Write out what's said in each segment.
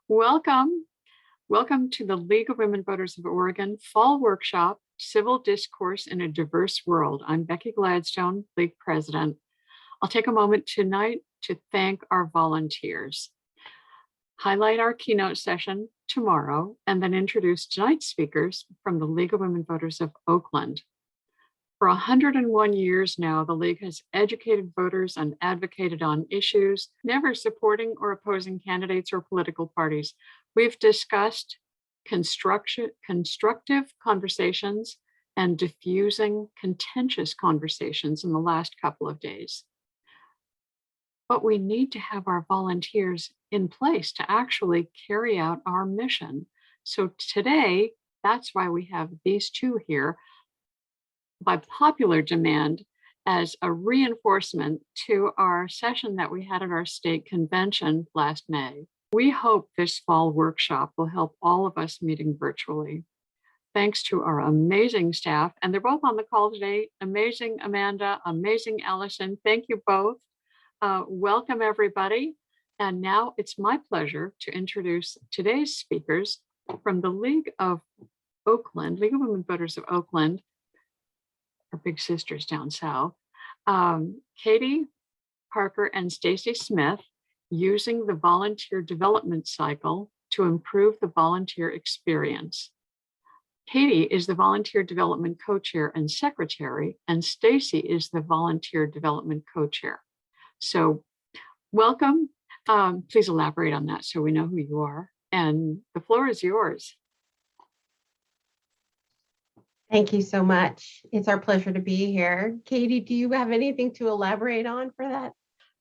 Welcome. Welcome to the League of Women Voters of Oregon Fall Workshop, Civil Discourse in a Diverse World. I'm Becky Gladstone, League President. I'll take a moment tonight to thank our volunteers, highlight our keynote session tomorrow, and then introduce tonight's speakers from the League of Women Voters of Oakland. For 101 years now, the League has educated voters and advocated on issues, never supporting or opposing candidates or political parties. We've discussed constructive conversations and diffusing contentious conversations in the last couple of days. But we need to have our volunteers in place to actually carry out our mission. So today, that's why we have these two here, by popular demand, as a reinforcement to our session that we had at our state convention last May. We hope this fall workshop will help all of us meeting virtually. Thanks to our amazing staff, and they're both on the call today, amazing Amanda, amazing Allison. Thank you both. Welcome everybody. And now it's my pleasure to introduce today's speakers from the League of Oakland, League of Women Voters of Oakland, our big sisters down south, Katie Parker and Stacie Smith, using the volunteer development cycle to improve the volunteer experience. Katie is the volunteer development co-chair and secretary, and Stacie is the volunteer development co-chair. So welcome. Please elaborate on that so we know who you are. And the floor is yours. Thank you so much. It's our pleasure to be here. Katie, do you have anything to elaborate on for that?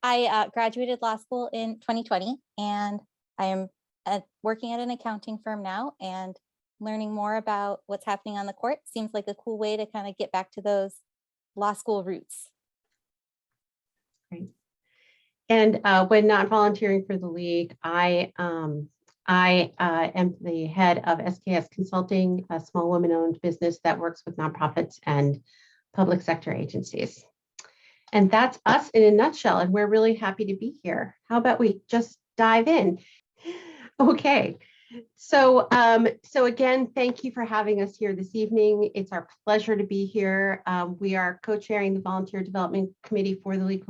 I graduated law school in 2020, and I am working at an accounting firm now and learning more about what's happening on the court. Seems like a cool way to kind of get back to those law school roots. Great. And when not volunteering for the League, I am the head of SKS Consulting, a small women-owned business that works with nonprofits and public sector agencies. And that's us in a nutshell, and we're really happy to be here. How about we just dive in? Okay, so again, thank you for having us here this evening. It's our pleasure to be here. We are co-chairing the Volunteer Development Committee for the League of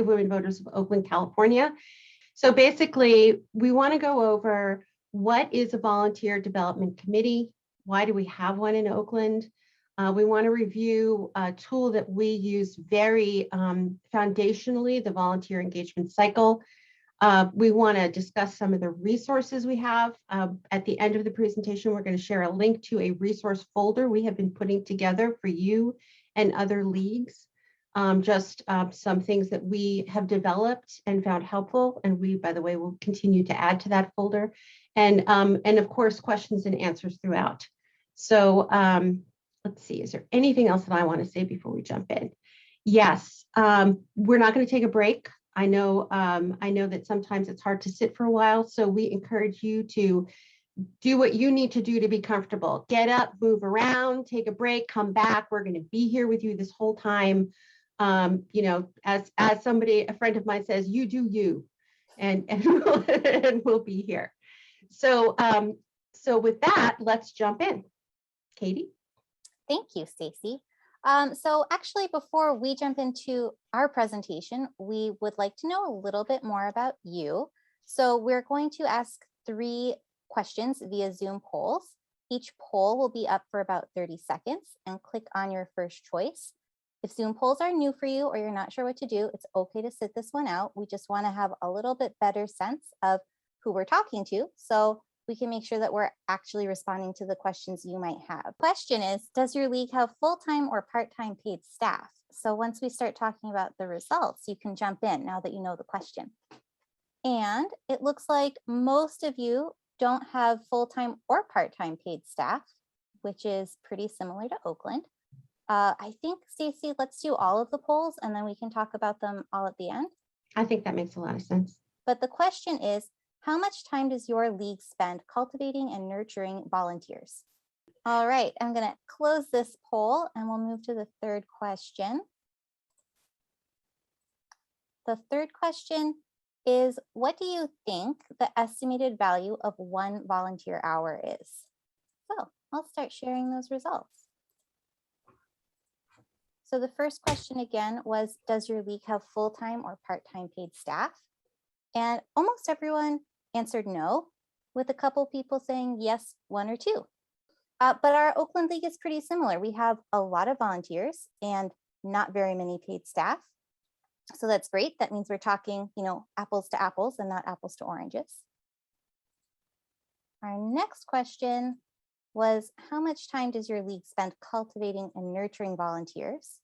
Women Voters of Oakland, California. So basically, we want to go over what is a volunteer development committee? Why do we have one in Oakland? We want to review a tool that we use very foundationally, the volunteer engagement cycle. We want to discuss some of the resources we have. At the end of the presentation, we're going to share a link to a resource folder we have been putting together for you and other leagues. Some things that we have developed and found helpful, and we, by the way, will continue to add to that folder, and of course, questions and answers throughout. So let's see, is there anything else that I want to say before we jump in? Yes, we're not going to take a break. I know that sometimes it's hard to sit for a while, so we encourage you to do what you need to do to be comfortable. Get up, move around, take a break, come back. We're going to be here with you this whole time. You know, as a friend of mine says, you do you, and we'll be here. So with that, let's jump in. Katie. Thank you, Stacie. So actually, before we jump into our presentation, we would like to know a little bit more about you. So we're going to ask 3 questions via Zoom polls. Each poll will be up for about 30 seconds, and click on your first choice. If Zoom polls are new for you or you're not sure what to do, it's okay to sit this one out. We just want to have a little bit better sense of who we're talking to, so we can make sure that we're actually responding to the questions you might have. Question is, does your league have full-time or part-time paid staff? So once we start talking about the results, you can jump in now that you know the question. And it looks like most of you don't have full-time or part-time paid staff, which is pretty similar to Oakland. I think, Stacie, let's do all of the polls and then we can talk about them all at the end. I think that makes a lot of sense. But the question is, how much time does your league spend cultivating and nurturing volunteers? All right, I'm going to close this poll and we'll move to the third question. The third question is, what do you think the estimated value of one volunteer hour is? So I'll start sharing those results. So the first question again was, does your league have full-time or part-time paid staff? And almost everyone answered no, with a couple people saying yes, one or two. But our Oakland League is pretty similar. We have a lot of volunteers and not very many paid staff. So that's great. That means we're talking, apples to apples and not apples to oranges. Our next question was, how much time does your league spend cultivating and nurturing volunteers?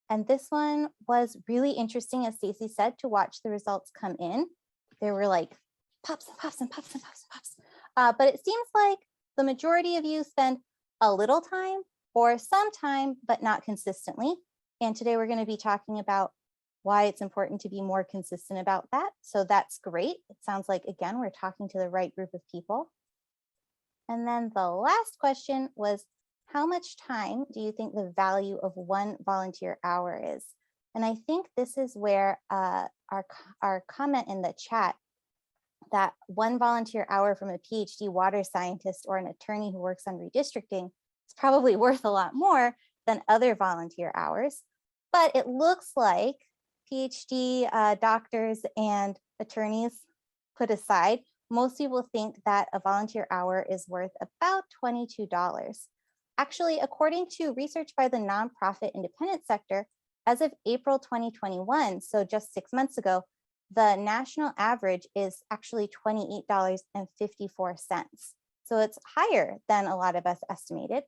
And this one was really interesting, as Stacie said, to watch the results come in. There were like pops and pops and pops and pops and pops. But it seems like the majority of you spend a little time or some time, but not consistently. And today we're going to be talking about why it's important to be more consistent about that. So that's great. It sounds like, again, we're talking to the right group of people. And then the last question was, how much time do you think the value of one volunteer hour is? And I think this is where our comment in the chat, that one volunteer hour from a PhD water scientist or an attorney who works on redistricting is probably worth a lot more than other volunteer hours. But it looks like PhD doctors and attorneys put aside, most people think that a volunteer hour is worth about $22. Actually, according to research by the nonprofit independent sector, as of April 2021, so just 6 months ago, the national average is actually $28.54. So it's higher than a lot of us estimated,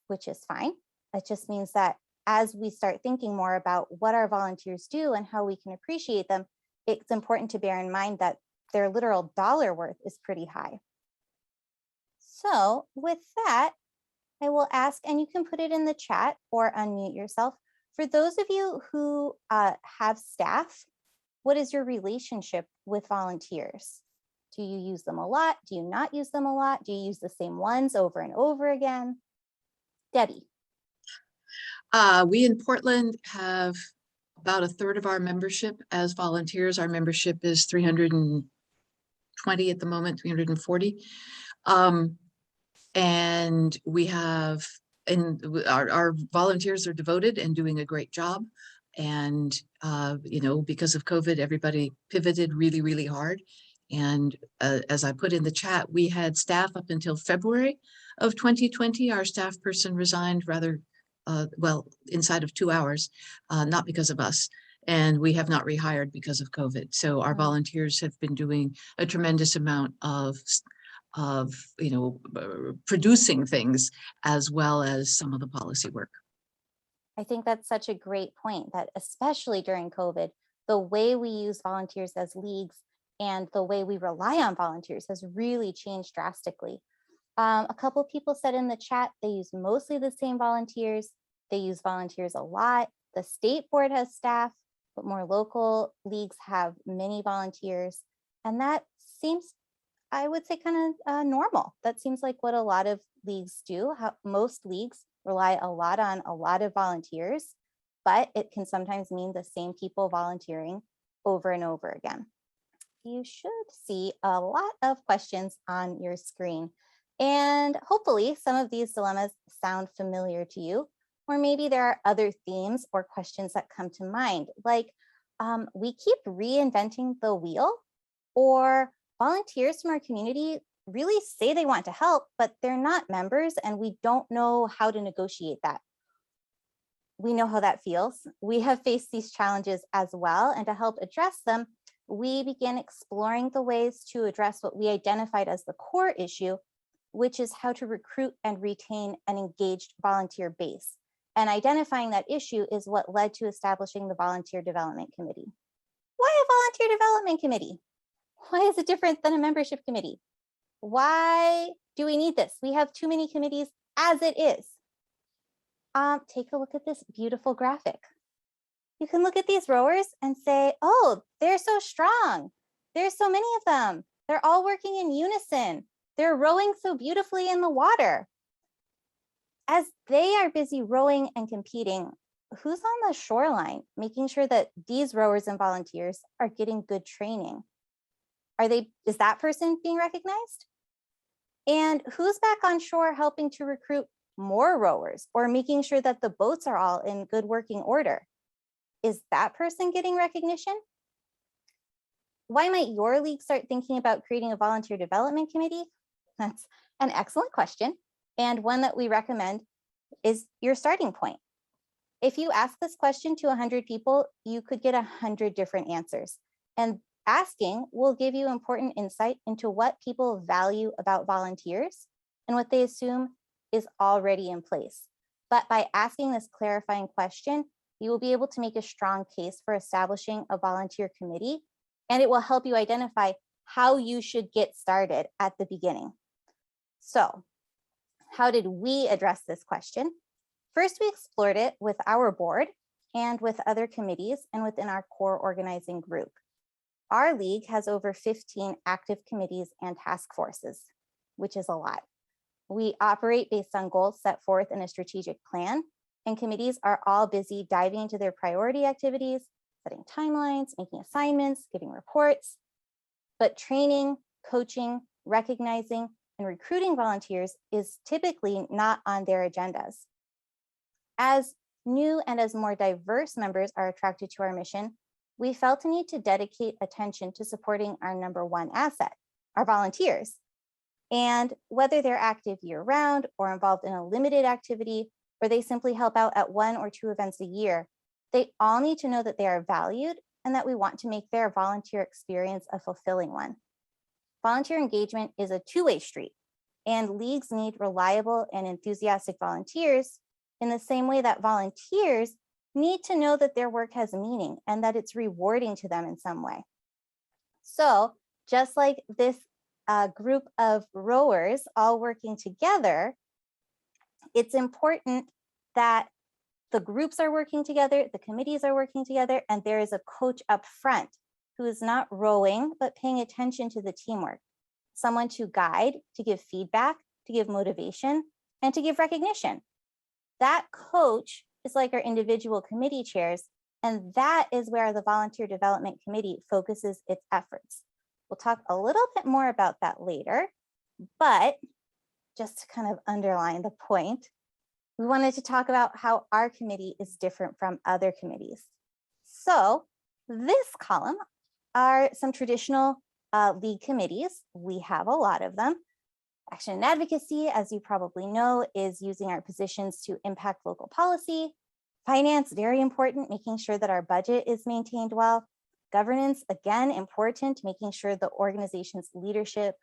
which is fine. It just means that as we start thinking more about what our volunteers do and how we can appreciate them, it's important to bear in mind that their literal dollar worth is pretty high. So with that, I will ask, and you can put it in the chat or unmute yourself. For those of you who have staff, what is your relationship with volunteers? Do you use them a lot? Do you not use them a lot? Do you use the same ones over and over again? Debbie. We in Portland have about a third of our membership as volunteers. Our membership is 320 at the moment, 340. And we have, our volunteers are devoted and doing a great job. And, because of COVID, everybody pivoted really, really hard. And as I put in the chat, we had staff up until February of 2020. Our staff person resigned rather, inside of 2 hours, not because of us. And we have not rehired because of COVID. So our volunteers have been doing a tremendous amount of producing things, as well as some of the policy work. I think that's such a great point, that especially during COVID, the way we use volunteers as leagues and the way we rely on volunteers has really changed drastically. A couple people said in the chat, they use mostly the same volunteers. They use volunteers a lot. The state board has staff, but more local leagues have many volunteers. And that seems, I would say, kind of normal. That seems like what a lot of leagues do. Most leagues rely a lot on a lot of volunteers, but it can sometimes mean the same people volunteering over and over again. You should see a lot of questions on your screen. And hopefully some of these dilemmas sound familiar to you, or maybe there are other themes or questions that come to mind, like we keep reinventing the wheel, or volunteers from our community really say they want to help, but they're not members and we don't know how to negotiate that. We know how that feels. We have faced these challenges as well, and to help address them, we began exploring the ways to address what we identified as the core issue, which is how to recruit and retain an engaged volunteer base. And identifying that issue is what led to establishing the Volunteer Development Committee. Why a Volunteer Development Committee? Why is it different than a membership committee? Why do we need this? We have too many committees as it is. Take a look at this beautiful graphic. You can look at these rowers and say, oh, they're so strong. There's so many of them. They're all working in unison. They're rowing so beautifully in the water. As they are busy rowing and competing, who's on the shoreline, making sure that these rowers and volunteers are getting good training? Is that person being recognized? And who's back on shore helping to recruit more rowers or making sure that the boats are all in good working order? Is that person getting recognition? Why might your league start thinking about creating a volunteer development committee? That's an excellent question, and one that we recommend is your starting point. If you ask this question to 100 people, you could get 100 different answers. And asking will give you important insight into what people value about volunteers and what they assume is already in place. But by asking this clarifying question, you will be able to make a strong case for establishing a volunteer committee, and it will help you identify how you should get started at the beginning. So, how did we address this question? First, we explored it with our board and with other committees and within our core organizing group. Our league has over 15 active committees and task forces, which is a lot. We operate based on goals set forth in a strategic plan, and committees are all busy diving into their priority activities, setting timelines, making assignments, giving reports. But training, coaching, recognizing, and recruiting volunteers is typically not on their agendas. As new and as more diverse members are attracted to our mission, we felt a need to dedicate attention to supporting our number one asset, our volunteers. And whether they're active year-round or involved in a limited activity, or they simply help out at 1 or 2 events a year, they all need to know that they are valued and that we want to make their volunteer experience a fulfilling one. Volunteer engagement is a two-way street, and leagues need reliable and enthusiastic volunteers in the same way that volunteers need to know that their work has meaning and that it's rewarding to them in some way. So just like this group of rowers all working together, it's important that the groups are working together, the committees are working together, and there is a coach up front who is not rowing, but paying attention to the teamwork. Someone to guide, to give feedback, to give motivation, and to give recognition. That coach is like our individual committee chairs, and that is where the Volunteer Development Committee focuses its efforts. We'll talk a little bit more about that later, but just to kind of underline the point, we wanted to talk about how our committee is different from other committees. So this column are some traditional league committees. We have a lot of them. Action and advocacy, as you probably know, is using our positions to impact local policy. Finance, very important, making sure that our budget is maintained well. Governance, again, important, making sure the organization's leadership,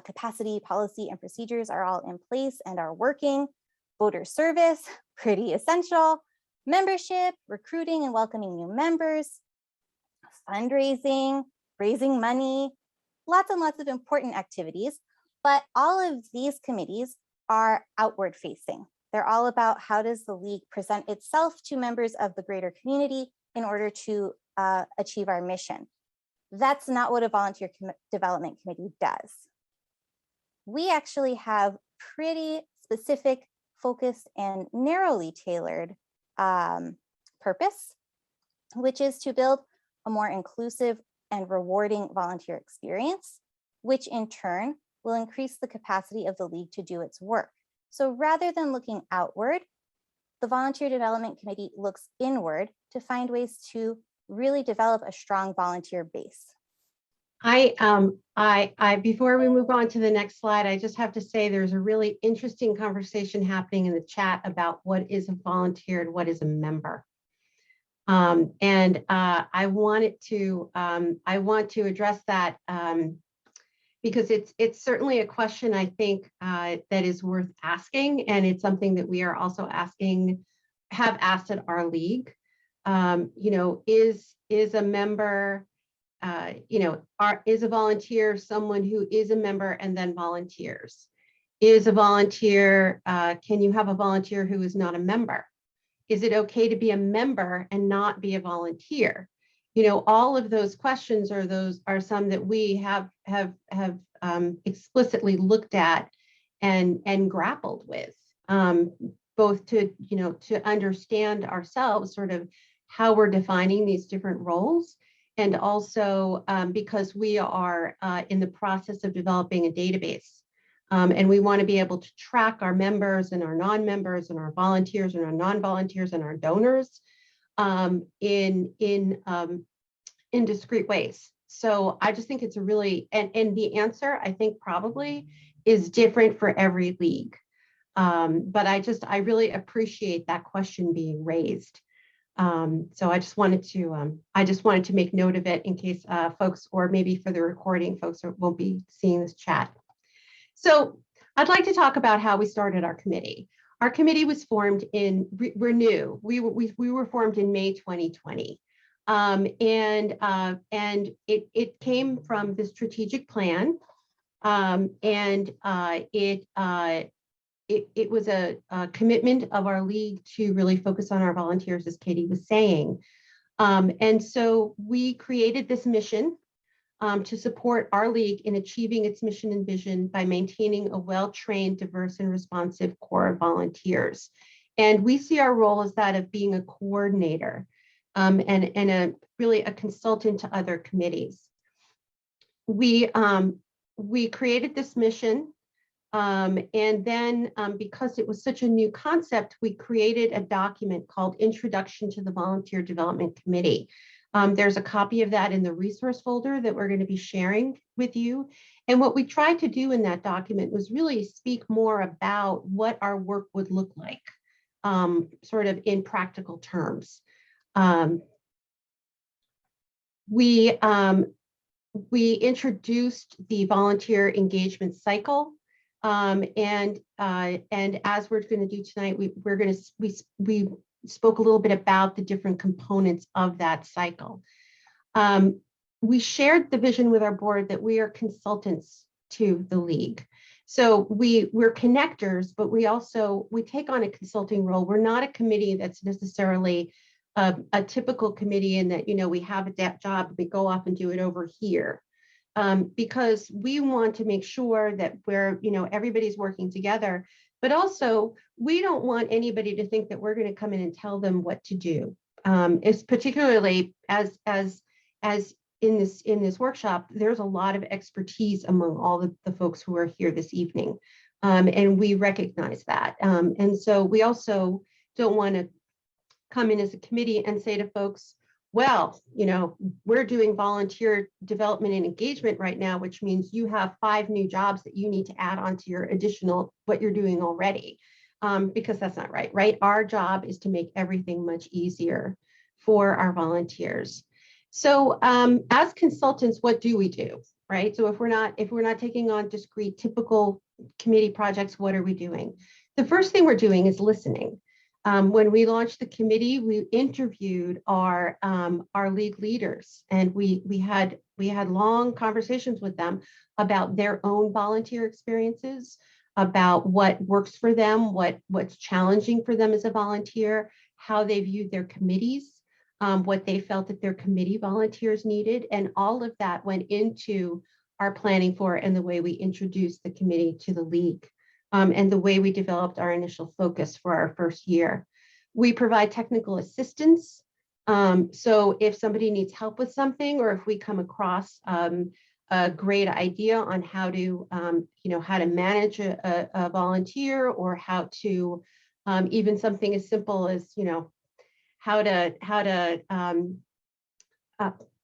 capacity, policy, and procedures are all in place and are working. Voter service, pretty essential. Membership, recruiting and welcoming new members. Fundraising, raising money, lots and lots of important activities. But all of these committees are outward facing. They're all about how does the league present itself to members of the greater community in order to achieve our mission. That's not what a volunteer development committee does. We actually have pretty specific, focused, and narrowly tailored purpose, which is to build a more inclusive and rewarding volunteer experience, which in turn will increase the capacity of the league to do its work. So rather than looking outward, the Volunteer Development Committee looks inward to find ways to really develop a strong volunteer base. Before we move on to the next slide, I just have to say there's a really interesting conversation happening in the chat about what is a volunteer and what is a member. I want to address that because it's certainly a question I think that is worth asking, and it's something that we are also have asked at our league. Is a member, is a volunteer someone who is a member and then volunteers? Is a volunteer, can you have a volunteer who is not a member? Is it okay to be a member and not be a volunteer? All of those questions are some that we have explicitly looked at and grappled with, both to understand ourselves, sort of how we're defining these different roles, and also because we are in the process of developing a database. And we want to be able to track our members and our non-members and our volunteers and our non-volunteers and our donors in discrete ways. So I just think it's a really, and the answer I think probably is different for every league. But I really appreciate that question being raised. So I just wanted to make note of it in case folks, or maybe for the recording, folks won't be seeing this chat. So I'd like to talk about how we started our committee. Our committee was formed we're new. We were formed in May 2020. And it came from the strategic plan. It was a commitment of our league to really focus on our volunteers, as Katie was saying. And so we created this mission to support our league in achieving its mission and vision by maintaining a well-trained, diverse, and responsive core of volunteers. And we see our role as that of being a coordinator and really a consultant to other committees. We created this mission, and then because it was such a new concept, we created a document called Introduction to the Volunteer Development Committee. There's a copy of that in the resource folder that we're going to be sharing with you. And what we tried to do in that document was really speak more about what our work would look like, sort of in practical terms. We introduced the volunteer engagement cycle, and as we're going to do tonight, we spoke a little bit about the different components of that cycle. We shared the vision with our board that we are consultants to the league. So we're connectors, but we take on a consulting role. We're not a committee that's necessarily a typical committee in that, we have a job, we go off and do it over here. Because we want to make sure that everybody's working together, but also we don't want anybody to think that we're going to come in and tell them what to do. It's particularly as in this workshop, there's a lot of expertise among all the folks who are here this evening. And we recognize that. And so we also don't want to come in as a committee and say to folks, well, we're doing volunteer development and engagement right now, which means you have 5 new jobs that you need to add on to your additional, what you're doing already, because that's not right, right? Our job is to make everything much easier for our volunteers. So as consultants, what do we do, right? So if we're not taking on discrete, typical committee projects, what are we doing? The first thing we're doing is listening. When we launched the committee, we interviewed our league leaders, and we had long conversations with them about their own volunteer experiences, about what works for them, what's challenging for them as a volunteer, how they viewed their committees, what they felt that their committee volunteers needed, and all of that went into our planning for and the way we introduced the committee to the league. And the way we developed our initial focus for our first year. We provide technical assistance. So if somebody needs help with something, or if we come across a great idea on how to, how to manage a volunteer, or how to even something as simple as, how to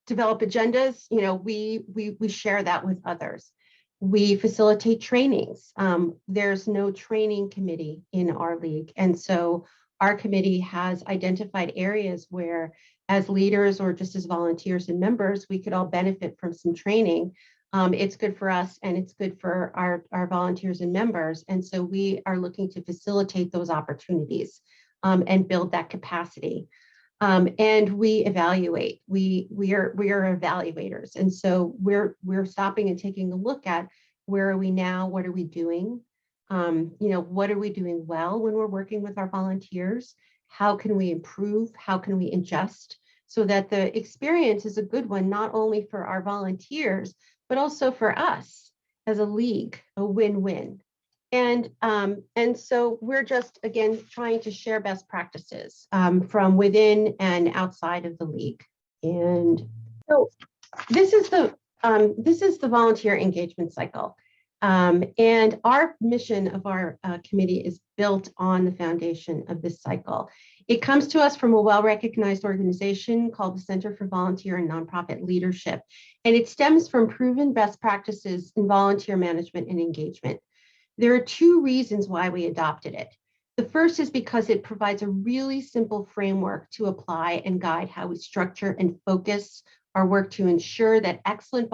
develop agendas, we share that with others. We facilitate trainings. There's no training committee in our league. And so our committee has identified areas where, as leaders or just as volunteers and members, we could all benefit from some training. It's good for us, and it's good for our volunteers and members. And so we are looking to facilitate those opportunities and build that capacity. And we evaluate. We are evaluators, and so we're stopping and taking a look at where are we now, what are we doing, what are we doing well when we're working with our volunteers, how can we improve, how can we adjust, so that the experience is a good one, not only for our volunteers but also for us as a league, a win-win. And so we're just, again, trying to share best practices from within and outside of the league. And So this is the volunteer engagement cycle. And our mission of our committee is built on the foundation of this cycle. It comes to us from a well-recognized organization called the Center for Volunteer and Nonprofit Leadership, and it stems from proven best practices in volunteer management and engagement. There are two reasons why we adopted it. The first is because it provides a really simple framework to apply and guide how we structure and focus our work to ensure that excellent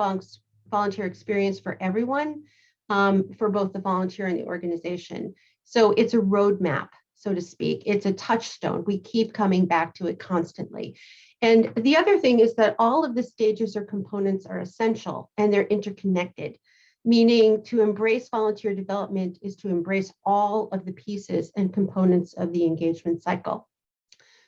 volunteer experience for everyone, for both the volunteer and the organization. So it's a roadmap, so to speak. It's a touchstone. We keep coming back to it constantly. And the other thing is that all of the stages or components are essential and they're interconnected, meaning to embrace volunteer development is to embrace all of the pieces and components of the engagement cycle.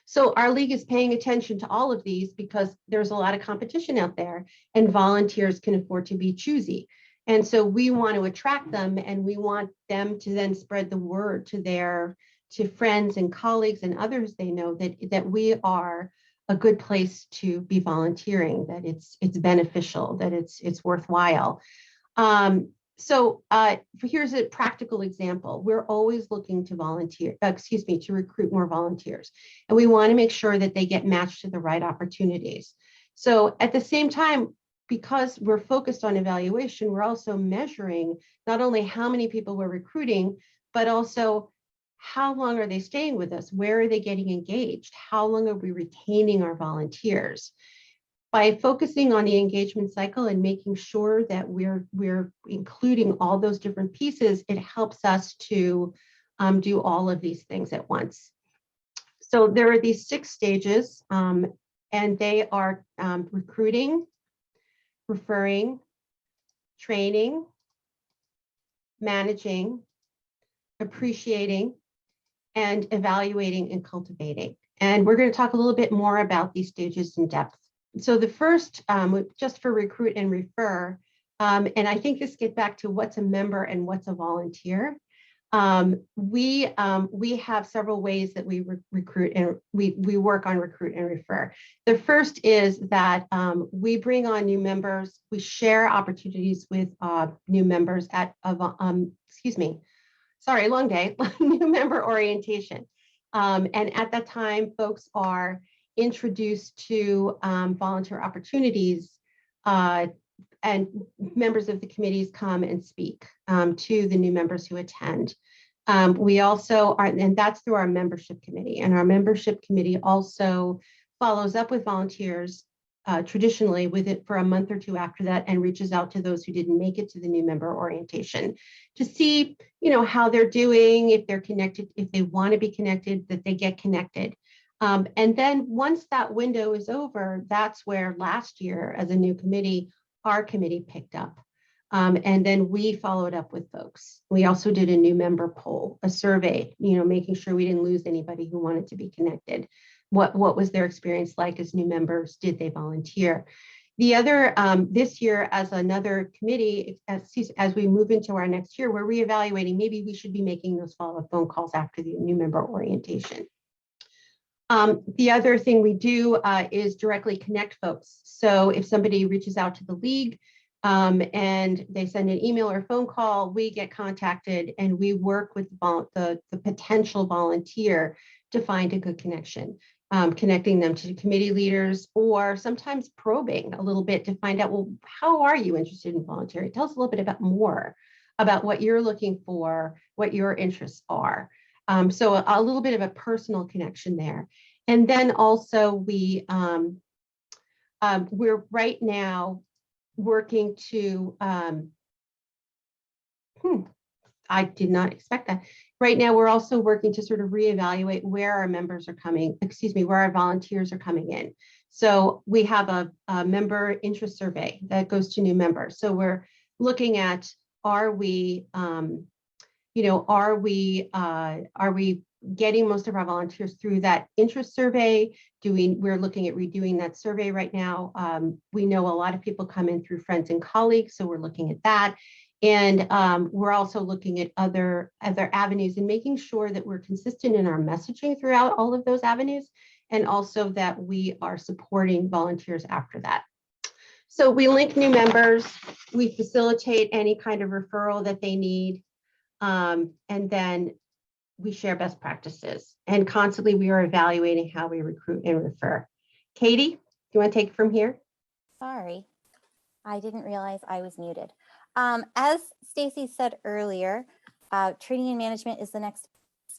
So our league is paying attention to all of these because there's a lot of competition out there and volunteers can afford to be choosy. And so we want to attract them and we want them to then spread the word to friends and colleagues and others they know that we are a good place to be volunteering, that it's beneficial, that it's worthwhile. So here's a practical example. We're always looking to to recruit more volunteers. And we want to make sure that they get matched to the right opportunities. So at the same time, because we're focused on evaluation, we're also measuring not only how many people we're recruiting, but also how long are they staying with us? Where are they getting engaged? How long are we retaining our volunteers? By focusing on the engagement cycle and making sure that we're including all those different pieces, it helps us to do all of these things at once. So there are these 6 stages, and they are recruiting, referring, training, managing, appreciating, and evaluating and cultivating. And we're going to talk a little bit more about these stages in depth. So the first, just for recruit and refer, and I think this gets back to what's a member and what's a volunteer. We have several ways that we recruit and we work on recruit and refer. The first is that we bring on new members. We share opportunities with new members at long day, new member orientation. And at that time, folks are introduced to volunteer opportunities, and members of the committees come and speak to the new members who attend. We also are, and that's through our membership committee, and our membership committee also follows up with volunteers traditionally with it for a month or 2 after that, and reaches out to those who didn't make it to the new member orientation to see, how they're doing, if they're connected, if they want to be connected, that they get connected. And then once that window is over, that's where last year as a new committee, our committee picked up. And then we followed up with folks. We also did a new member poll, a survey, making sure we didn't lose anybody who wanted to be connected. What was their experience like as new members? Did they volunteer? The other, this year as another committee, as we move into our next year, we're reevaluating, maybe we should be making those follow-up phone calls after the new member orientation. The other thing we do is directly connect folks. So if somebody reaches out to the league and they send an email or phone call, we get contacted and we work with the potential volunteer to find a good connection, connecting them to committee leaders, or sometimes probing a little bit to find out, well, how are you interested in volunteering? Tell us a little bit more about what you're looking for, what your interests are. So a little bit of a personal connection there. And then also we're right now working to, I did not expect that. Right now, we're also working to sort of reevaluate where our members are coming, where our volunteers are coming in. So we have a member interest survey that goes to new members. So we're looking at, are we getting most of our volunteers through that interest survey? We're looking at redoing that survey right now. We know a lot of people come in through friends and colleagues, so we're looking at that. And we're also looking at other avenues and making sure that we're consistent in our messaging throughout all of those avenues, and also that we are supporting volunteers after that. So we link new members, we facilitate any kind of referral that they need, and then we share best practices. And constantly we are evaluating how we recruit and refer. Katie, do you want to take it from here? Sorry, I didn't realize I was muted. As Stacie said earlier, training and management is the next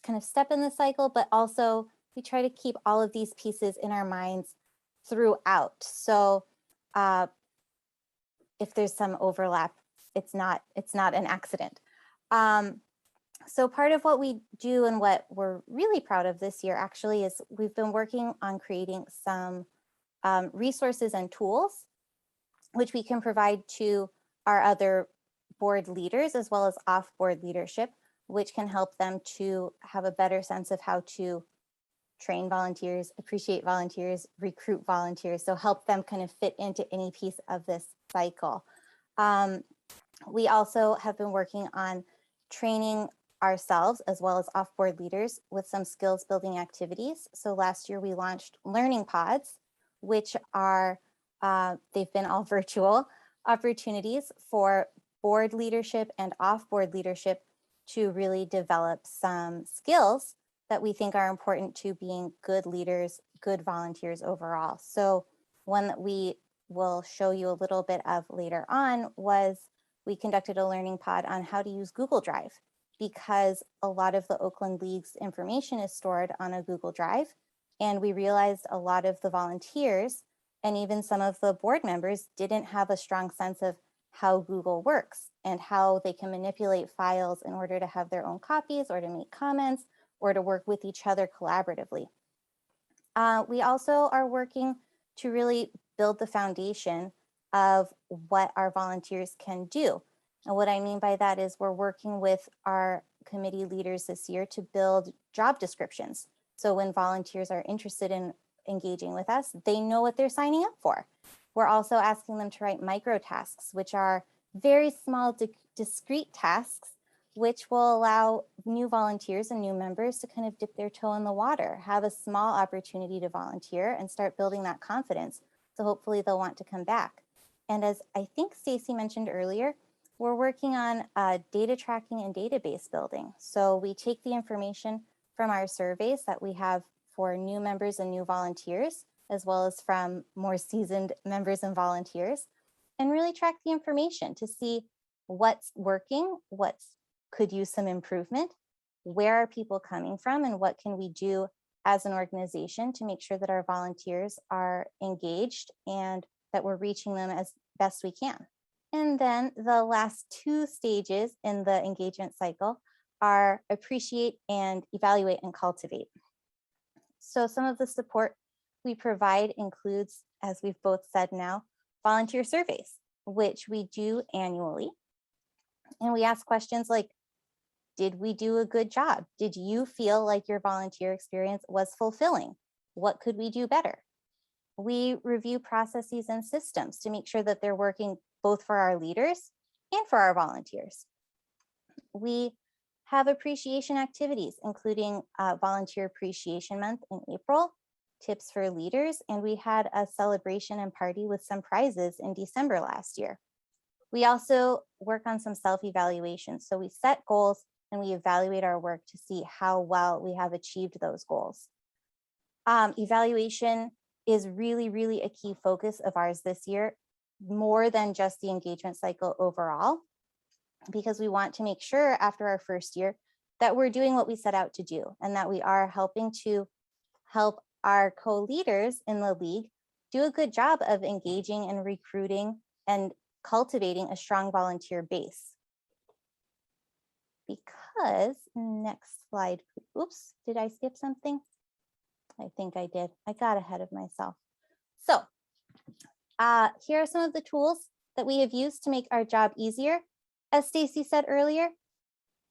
kind of step in the cycle, but also we try to keep all of these pieces in our minds throughout. So if there's some overlap, it's not an accident. So part of what we do and what we're really proud of this year actually is we've been working on creating some resources and tools which we can provide to our other board leaders as well as off-board leadership, which can help them to have a better sense of how to train volunteers, appreciate volunteers, recruit volunteers, so help them kind of fit into any piece of this cycle. We also have been working on training ourselves as well as off-board leaders with some skills building activities. So last year we launched learning pods, which are, they've been all virtual opportunities for board leadership and off-board leadership to really develop some skills that we think are important to being good leaders, good volunteers overall. So one that we will show you a little bit of later on was we conducted a learning pod on how to use Google Drive, because a lot of the Oakland League's information is stored on a Google Drive. And we realized a lot of the volunteers and even some of the board members didn't have a strong sense of how Google works and how they can manipulate files in order to have their own copies or to make comments or to work with each other collaboratively. We also are working to really build the foundation of what our volunteers can do. And what I mean by that is we're working with our committee leaders this year to build job descriptions. So when volunteers are interested in engaging with us, they know what they're signing up for. We're also asking them to write micro tasks, which are very small, discrete tasks, which will allow new volunteers and new members to kind of dip their toe in the water, have a small opportunity to volunteer and start building that confidence. So hopefully they'll want to come back. And as I think Stacie mentioned earlier, we're working on data tracking and database building. So we take the information from our surveys that we have for new members and new volunteers, as well as from more seasoned members and volunteers, and really track the information to see what's working, what could use some improvement, where are people coming from, and what can we do as an organization to make sure that our volunteers are engaged and that we're reaching them as best we can. And then the last two stages in the engagement cycle are appreciate and evaluate and cultivate. So some of the support we provide includes, as we've both said now, volunteer surveys, which we do annually. And we ask questions like, did we do a good job? Did you feel like your volunteer experience was fulfilling? What could we do better? We review processes and systems to make sure that they're working both for our leaders and for our volunteers. We have appreciation activities, including Volunteer Appreciation Month in April, tips for leaders, and we had a celebration and party with some prizes in December last year. We also work on some self-evaluations. So we set goals and we evaluate our work to see how well we have achieved those goals. Evaluation is really, really a key focus of ours this year, more than just the engagement cycle overall, because we want to make sure after our first year that we're doing what we set out to do and that we are helping to help our co-leaders in the league do a good job of engaging and recruiting and cultivating a strong volunteer base. Because, next slide, oops, did I skip something? I think I did. I got ahead of myself. So here are some of the tools that we have used to make our job easier. As Stacie said earlier,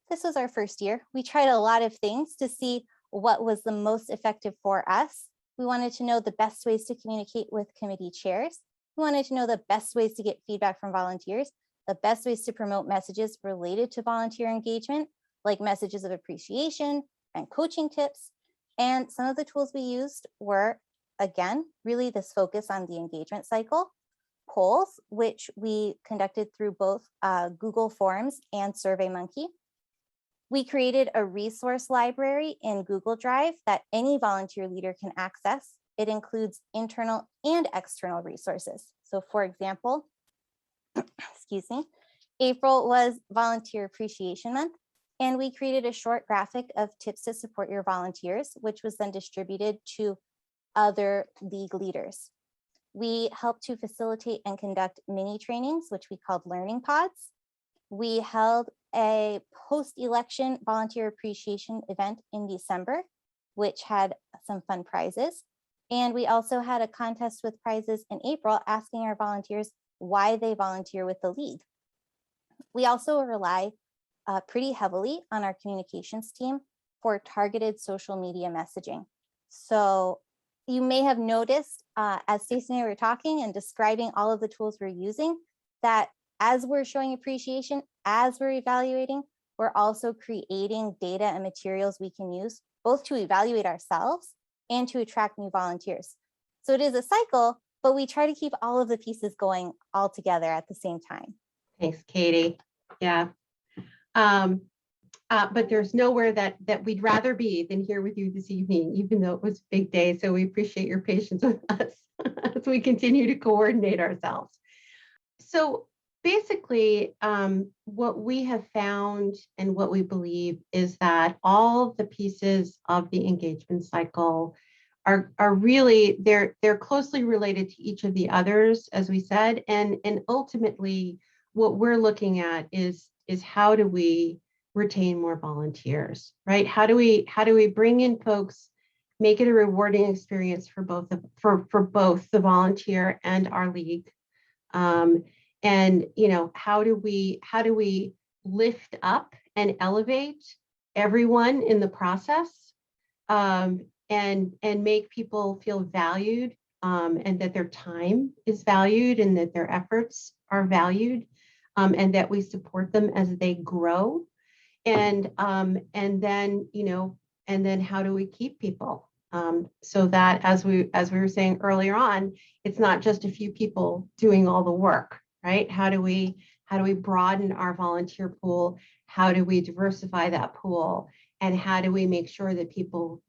this was our first year. We tried a lot of things to see what was the most effective for us. We wanted to know the best ways to communicate with committee chairs. We wanted to know the best ways to get feedback from volunteers, the best ways to promote messages related to volunteer engagement, like messages of appreciation and coaching tips. And some of the tools we used were, again, really this focus on the engagement cycle, polls, which we conducted through both Google Forms and SurveyMonkey. We created a resource library in Google Drive that any volunteer leader can access. It includes internal and external resources. So for example, excuse me, April was Volunteer Appreciation Month, and we created a short graphic of tips to support your volunteers, which was then distributed to other league leaders. We helped to facilitate and conduct mini trainings, which we called learning pods. We held a post-election volunteer appreciation event in December, which had some fun prizes. And we also had a contest with prizes in April, asking our volunteers why they volunteer with the league. We also rely pretty heavily on our communications team for targeted social media messaging. So you may have noticed as Stacie and I were talking and describing all of the tools we're using, that as we're showing appreciation, as we're evaluating, we're also creating data and materials we can use both to evaluate ourselves and to attract new volunteers. So it is a cycle, but we try to keep all of the pieces going all together at the same time. Thanks, Katie. Yeah. But there's nowhere that we'd rather be than here with you this evening, even though it was a big day. So we appreciate your patience with us as we continue to coordinate ourselves. So basically, what we have found and what we believe is that all the pieces of the engagement cycle are really, they're closely related to each of the others, as we said, and ultimately what we're looking at is how do we retain more volunteers, right? How do we bring in folks, make it a rewarding experience for both the volunteer and our league, and how do we lift up and elevate everyone in the process, and make people feel valued, and that their time is valued and that their efforts are valued, and that we support them as they grow. And then how do we keep people, so that as we were saying earlier on, it's not just a few people doing all the work, right? How do we broaden our volunteer pool? How do we diversify that pool? And how do we make sure that people,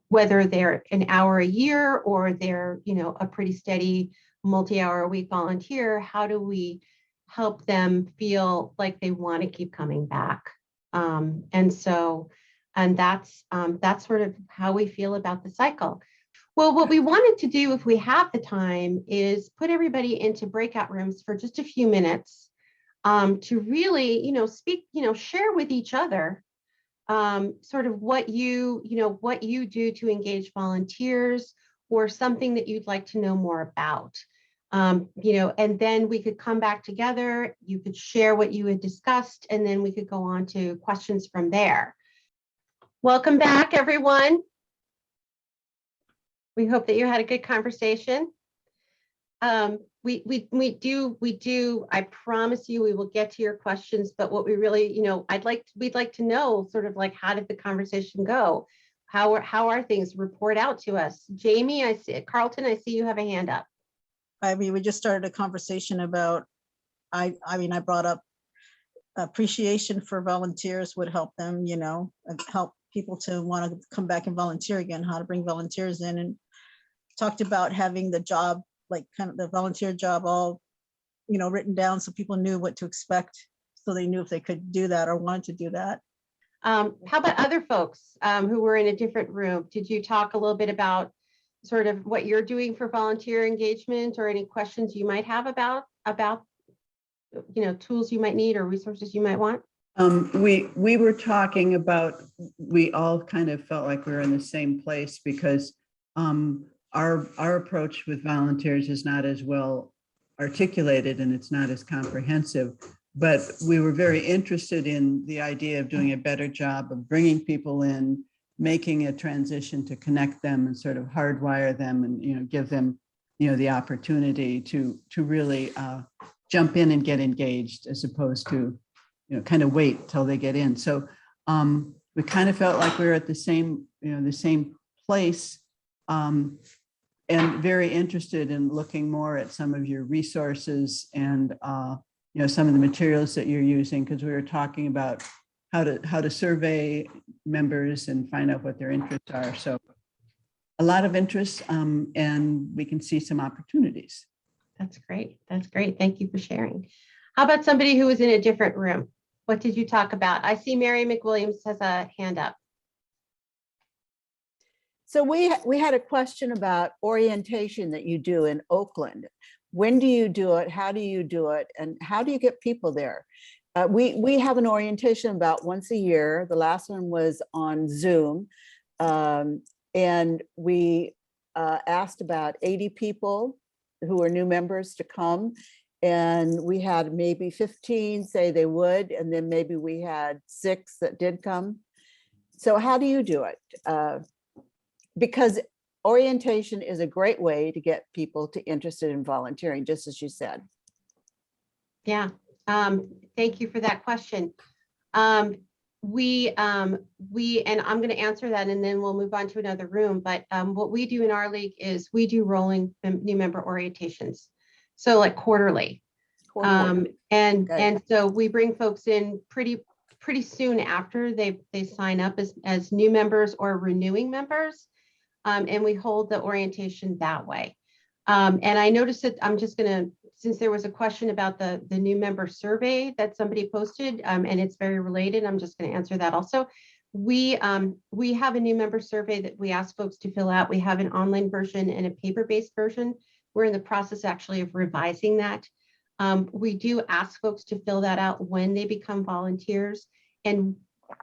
whether they're an hour a year or they're, a pretty steady multi-hour a week volunteer, how do we help them feel like they want to keep coming back? And that's sort of how we feel about the cycle. Well, what we wanted to do, if we have the time, is put everybody into breakout rooms for just a few minutes, to really, speak, share with each other, sort of what you do to engage volunteers, or something that you'd like to know more about. And then we could come back together, you could share what you had discussed, and then we could go on to questions from there. Welcome back, everyone. We hope that you had a good conversation. We do, I promise you, we will get to your questions, but what we really, we'd like to know sort of like, how did the conversation go? How are things? Report out to us. Jamie, I see, Carlton, I see you have a hand up. I mean, we just started a conversation about, I brought up appreciation for volunteers would help them, and help people to want to come back and volunteer again, how to bring volunteers in, and talked about having the job, like kind of the volunteer job all, written down so people knew what to expect, so they knew if they could do that or wanted to do that. How about other folks who were in a different room? Did you talk a little bit about sort of what you're doing for volunteer engagement, or any questions you might have about tools you might need or resources you might want? We were talking about, we all kind of felt like we were in the same place, because our approach with volunteers is not as well articulated and it's not as comprehensive, but we were very interested in the idea of doing a better job of bringing people in, making a transition to connect them and sort of hardwire them, and give them the opportunity to really jump in and get engaged, as opposed to kind of wait till they get in. So we kind of felt like we were at the same place, and very interested in looking more at some of your resources and some of the materials that you're using, because we were talking about how to survey members and find out what their interests are. So a lot of interest, and we can see some opportunities. That's great. That's great. Thank you for sharing. How about somebody who was in a different room? What did you talk about? I see Mary McWilliams has a hand up. So we had a question about orientation that you do in Oakland. When do you do it? How do you do it? And how do you get people there? We have an orientation about once a year. The last one was on Zoom. And we asked about 80 people who are new members to come. And we had maybe 15 say they would, and then maybe we had 6 that did come. So how do you do it? Because orientation is a great way to get people to interested in volunteering, just as you said. Yeah, thank you for that question. And I'm going to answer that and then we'll move on to another room. But what we do in our league is we do rolling new member orientations. So like quarterly. And so we bring folks in pretty soon after they sign up as new members or renewing members. And we hold the orientation that way. And I noticed that I'm just going to, since there was a question about the new member survey that somebody posted, and it's very related, I'm just going to answer that also. We have a new member survey that we ask folks to fill out. We have an online version and a paper-based version. We're in the process actually of revising that. We do ask folks to fill that out when they become volunteers, and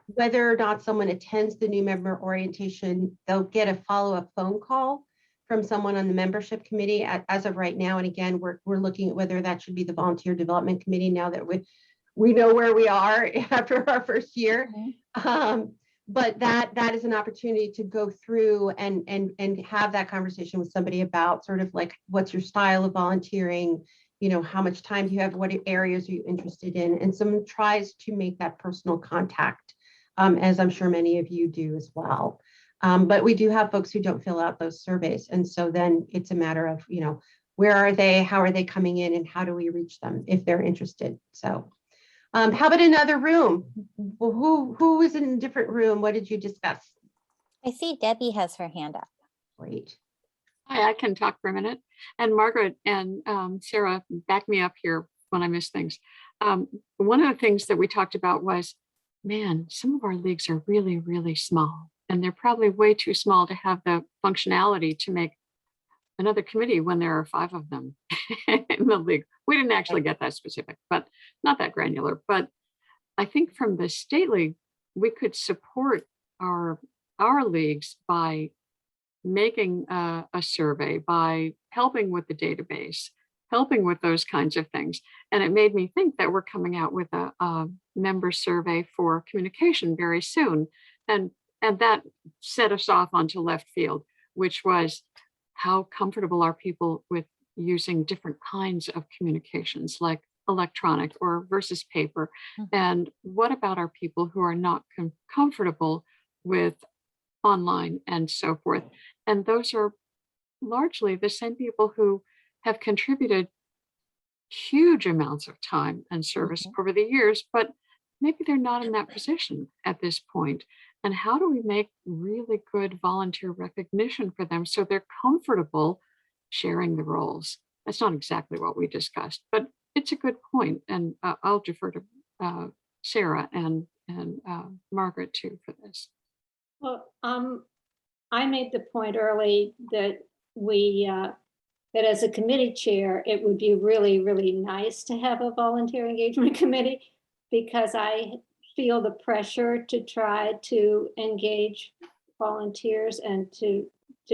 whether or not someone attends the new member orientation, they'll get a follow-up phone call from someone on the membership committee as of right now. And again, we're looking at whether that should be the volunteer development committee now that we know where we are after our first year. But that is an opportunity to go through and have that conversation with somebody about sort of like, what's your style of volunteering? You know, how much time do you have? What areas are you interested in? And someone tries to make that personal contact, as I'm sure many of you do as well. But we do have folks who don't fill out those surveys. And so then it's a matter of, you know, where are they? How are they coming in? And how do we reach them if they're interested? So how about another room? Well, who is in a different room? What did you discuss? I see Debbie has her hand up. Great. Hi, I can talk for a minute. And Margaret and Sarah, back me up here when I miss things. One of the things that we talked about was, man, some of our leagues are really, really small. And they're probably way too small to have the functionality to make another committee when there are 5 of them in the league. We didn't actually get that specific, but not that granular. But I think from the state league, we could support our leagues by making a survey, by helping with the database, helping with those kinds of things. And it made me think that we're coming out with a member survey for communication very soon. And that set us off onto left field, which was, how comfortable are people with using different kinds of communications like electronic or versus paper? And what about our people who are not comfortable with online and so forth? And those are largely the same people who have contributed huge amounts of time and service over the years, but maybe they're not in that position at this point. And how do we make really good volunteer recognition for them so they're comfortable sharing the roles? That's not exactly what we discussed, but it's a good point. And I'll defer to Sarah and Margaret too for this. Well, I made the point early that that as a committee chair, it would be really, really nice to have a volunteer engagement committee, because I feel the pressure to try to engage volunteers and to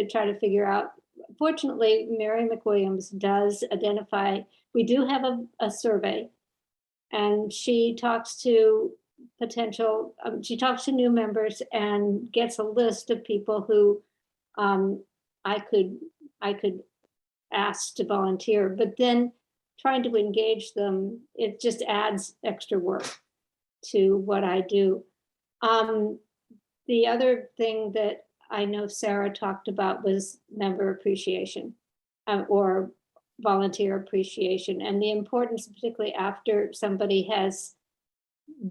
try to figure out. Fortunately, Mary McWilliams does identify, we do have a survey, and she talks to she talks to new members and gets a list of people who I could ask to volunteer, but then trying to engage them, it just adds extra work to what I do. The other thing that I know Sarah talked about was member appreciation or volunteer appreciation, and the importance, particularly after somebody has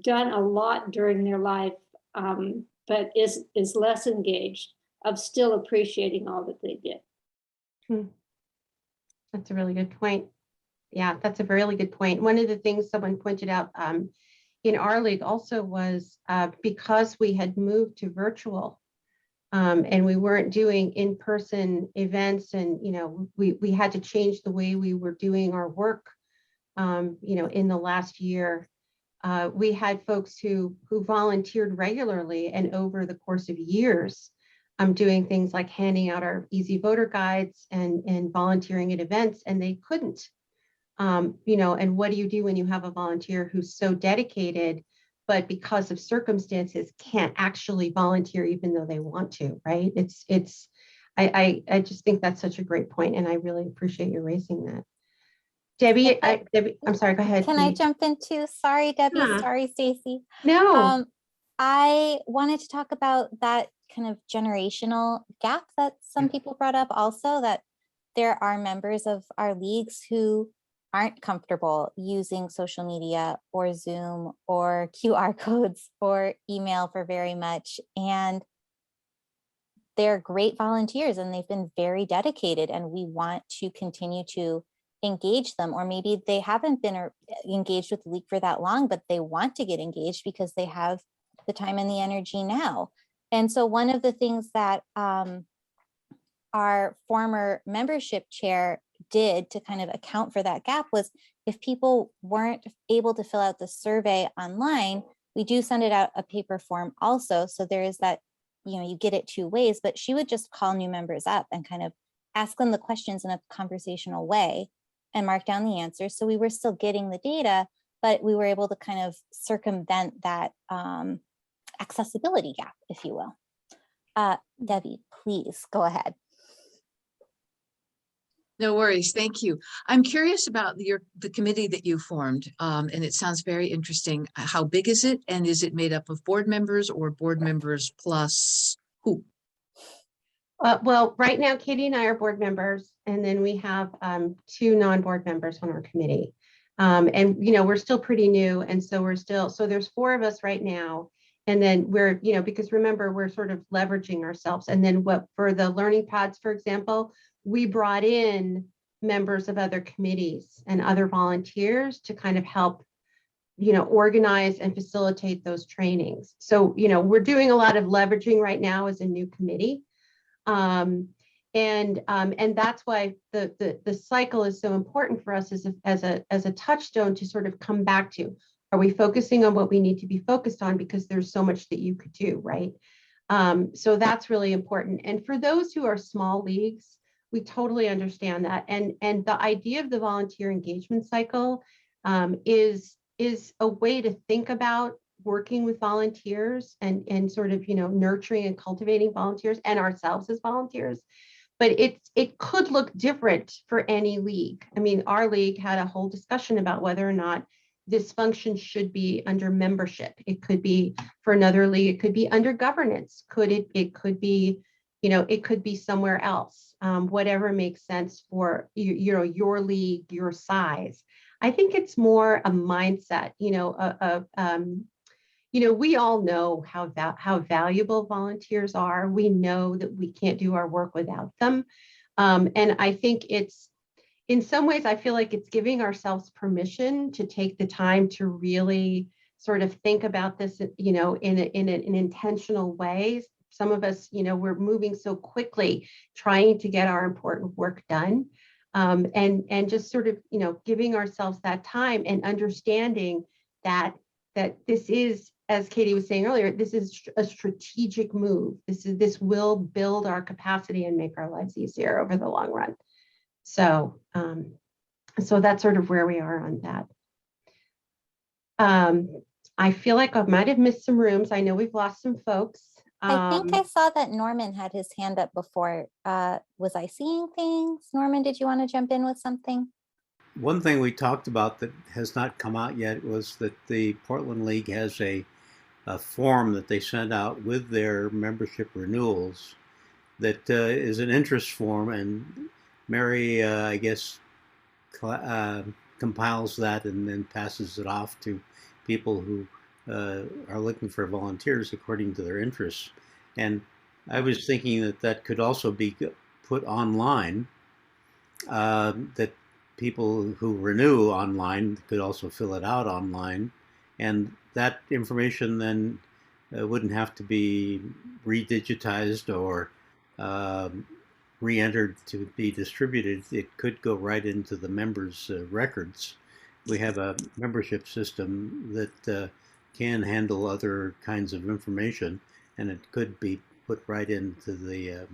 done a lot during their life, but is less engaged, of still appreciating all that they did. That's a really good point. Yeah, that's a really good point. One of the things someone pointed out in our league also was because we had moved to virtual and we weren't doing in-person events, and we had to change the way we were doing our work. In the last year, we had folks who volunteered regularly and over the course of years, doing things like handing out our easy voter guides and volunteering at events, and they couldn't. And what do you do when you have a volunteer who's so dedicated, but because of circumstances can't actually volunteer even though they want to, right? I just think that's such a great point, and I really appreciate you raising that. Debbie, Debbie, I'm sorry, go ahead. Can I jump in too? Sorry, Debbie. Yeah. Sorry, Stacie. No. I wanted to talk about that kind of generational gap that some people brought up also, that there are members of our leagues who aren't comfortable using social media or Zoom or QR codes or email for very much. And they're great volunteers and they've been very dedicated, and we want to continue to engage them. Or maybe they haven't been engaged with the league for that long, but they want to get engaged because they have the time and the energy now. And so one of the things that our former membership chair did to kind of account for that gap was, if people weren't able to fill out the survey online, we do send it out a paper form also. So there is that, you get it two ways, but she would just call new members up and kind of ask them the questions in a conversational way and mark down the answers. So we were still getting the data, but we were able to kind of circumvent that accessibility gap, if you will. Debbie, please go ahead. No worries. Thank you. I'm curious about the committee that you formed, and it sounds very interesting. How big is it? And is it made up of board members or board members plus who? Well, right now, Katie and I are board members, and then we have 2 non-board members on our committee. And, we're still pretty new. And so so there's 4 of us right now. And then we're, because remember, we're sort of leveraging ourselves. And then for the learning pods, for example, we brought in members of other committees and other volunteers to kind of help, organize and facilitate those trainings. So, we're doing a lot of leveraging right now as a new committee. And that's why the cycle is so important for us as a touchstone to sort of come back to. Are we focusing on what we need to be focused on? Because there's so much that you could do, right? So that's really important. And for those who are small leagues, we totally understand that. And the idea of the volunteer engagement cycle is a way to think about working with volunteers and sort of, nurturing and cultivating volunteers and ourselves as volunteers. But it could look different for any league. I mean, our league had a whole discussion about whether or not this function should be under membership. It could be for another league. It could be under governance. It could be, it could be somewhere else. Whatever makes sense for your league, your size. I think it's more a mindset. We all know how valuable volunteers are. We know that we can't do our work without them. And I think in some ways, I feel like it's giving ourselves permission to take the time to really sort of think about this, in an intentional way. Some of us, we're moving so quickly, trying to get our important work done. And just sort of, giving ourselves that time and understanding that this is, as Katie was saying earlier, this is a strategic move. This will build our capacity and make our lives easier over the long run. So that's sort of where we are on that. I feel like I might have missed some rooms. I know we've lost some folks. I think I saw that Norman had his hand up before. Was I seeing things? Norman, did you want to jump in with something? One thing we talked about that has not come out yet was that the Portland League has a form that they send out with their membership renewals that is an interest form, and Mary, I guess, compiles that and then passes it off to people who are looking for volunteers according to their interests. And I was thinking that that could also be put online, that people who renew online could also fill it out online. And that information then wouldn't have to be redigitized or re-entered to be distributed. It could go right into the members' records. We have a membership system that can handle other kinds of information, and it could be put right into the